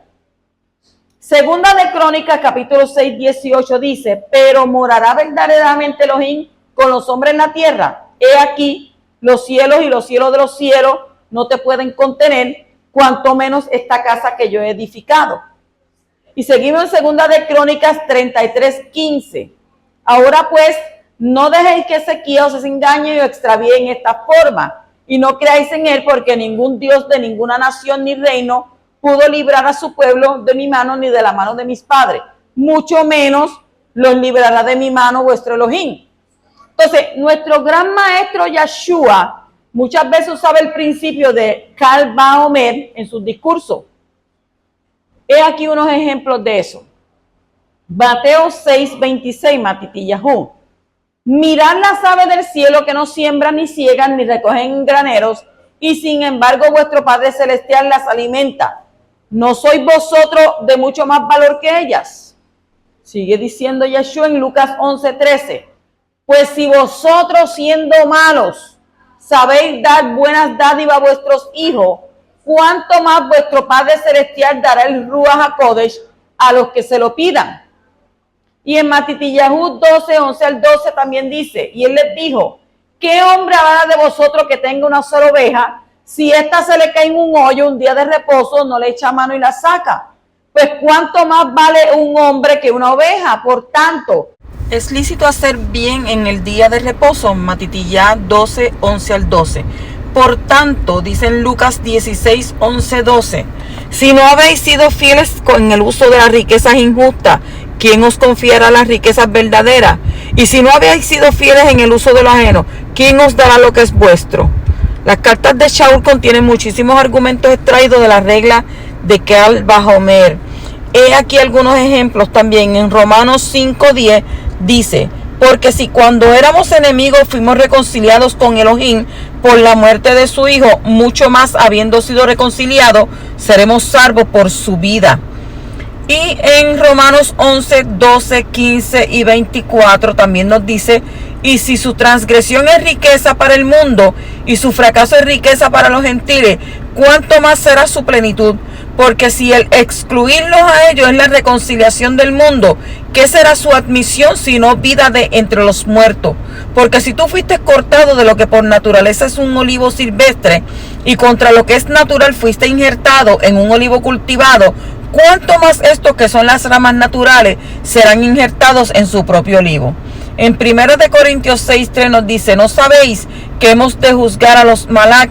Segunda de Crónicas, capítulo 6:18 dice, pero morará verdaderamente Elohim con los hombres en la tierra. He aquí, los cielos y los cielos de los cielos no te pueden contener, cuanto menos esta casa que yo he edificado. Y seguimos en Segunda de Crónicas 33:15. Ahora pues, no dejéis que Ezequías os engañe y os extravíe en esta forma, y no creáis en él, porque ningún Dios de ninguna nación ni reino pudo librar a su pueblo de mi mano ni de la mano de mis padres, mucho menos los librará de mi mano vuestro Elohim. Entonces, nuestro gran maestro Yeshua muchas veces usaba el principio de Kal Vajomer en sus discursos. He aquí unos ejemplos de eso. Mateo 6:26, Matitillahu. Mirad las aves del cielo que no siembran ni ciegan ni recogen en graneros, y sin embargo vuestro Padre Celestial las alimenta. ¿No sois vosotros de mucho más valor que ellas? Sigue diciendo Yeshua en Lucas 11:13. Pues si vosotros siendo malos sabéis dar buenas dádivas a vuestros hijos, ¿cuánto más vuestro Padre Celestial dará el Ruach HaKodesh a los que se lo pidan? Y en Matitillahu 12:11-12 también dice, y él les dijo, ¿qué hombre habrá de vosotros que tenga una sola oveja? Si ésta se le cae en un hoyo un día de reposo, no le echa mano y la saca. Pues cuánto más vale un hombre que una oveja. Por tanto, es lícito hacer bien en el día de reposo. Matitillah 12:11-12. Por tanto, dice en Lucas 16:11-12, si no habéis sido fieles con el uso de las riquezas injustas, ¿quién os confiará las riquezas verdaderas? Y si no habéis sido fieles en el uso de lo ajeno, ¿quién os dará lo que es vuestro? Las cartas de Shaul contienen muchísimos argumentos extraídos de la regla de Kal Vajomer. He aquí algunos ejemplos también. En Romanos 5:10 dice, porque si cuando éramos enemigos fuimos reconciliados con Elohim por la muerte de su Hijo, mucho más habiendo sido reconciliados, seremos salvos por su vida. Y en Romanos 11:12, 15 y 24 también nos dice, y si su transgresión es riqueza para el mundo y su fracaso es riqueza para los gentiles, ¿cuánto más será su plenitud? Porque si el excluirlos a ellos es la reconciliación del mundo, ¿qué será su admisión sino vida de entre los muertos? Porque si tú fuiste cortado de lo que por naturaleza es un olivo silvestre y contra lo que es natural fuiste injertado en un olivo cultivado, ¿cuánto más estos que son las ramas naturales serán injertados en su propio olivo? En 1 Corintios 6:3 nos dice, ¿no sabéis que hemos de juzgar a los malak?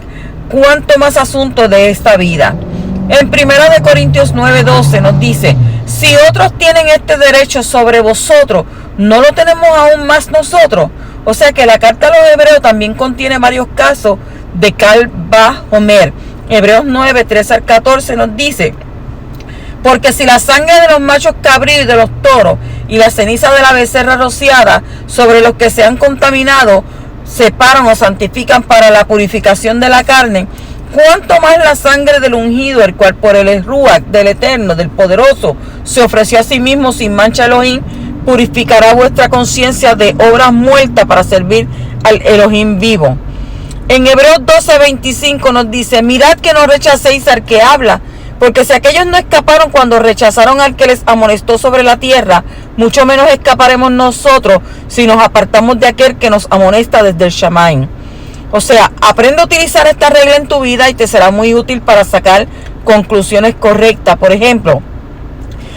¿Cuánto más asunto de esta vida? En 1 Corintios 9:12 nos dice, si otros tienen este derecho sobre vosotros, ¿no lo tenemos aún más nosotros? O sea que la carta a los hebreos también contiene varios casos de Kal Vajomer. Hebreos 9, 13 al 14 nos dice: porque si la sangre de los machos cabríos y de los toros y la ceniza de la becerra rociada sobre los que se han contaminado separan o santifican para la purificación de la carne, cuánto más la sangre del ungido, el cual por el Ruach del Eterno, del Poderoso, se ofreció a sí mismo sin mancha a Elohim, purificará vuestra conciencia de obras muertas para servir al Elohim vivo. En Hebreos 12:25 nos dice: mirad que no rechacéis al que habla, porque si aquellos no escaparon cuando rechazaron al que les amonestó sobre la tierra, mucho menos escaparemos nosotros si nos apartamos de aquel que nos amonesta desde el Shamaim. O sea, aprende a utilizar esta regla en tu vida y te será muy útil para sacar conclusiones correctas. Por ejemplo,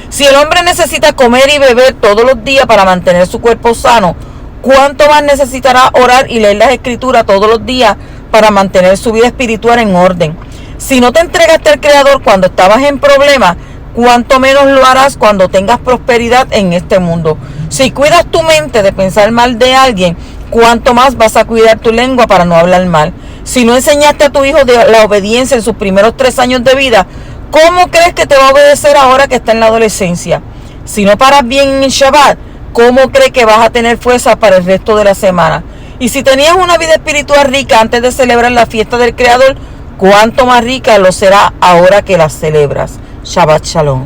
si el hombre necesita comer y beber todos los días para mantener su cuerpo sano, ¿cuánto más necesitará orar y leer las escrituras todos los días para mantener su vida espiritual en orden? Si no te entregaste al Creador cuando estabas en problemas, ¿cuánto menos lo harás cuando tengas prosperidad en este mundo? Si cuidas tu mente de pensar mal de alguien, ¿cuánto más vas a cuidar tu lengua para no hablar mal? Si no enseñaste a tu hijo de la obediencia en sus primeros 3 años de vida, ¿cómo crees que te va a obedecer ahora que está en la adolescencia? Si no paras bien en el Shabbat, ¿cómo crees que vas a tener fuerza para el resto de la semana? Y si tenías una vida espiritual rica antes de celebrar la fiesta del Creador, ¿cuánto más rica lo será ahora que la celebras? Shabbat Shalom.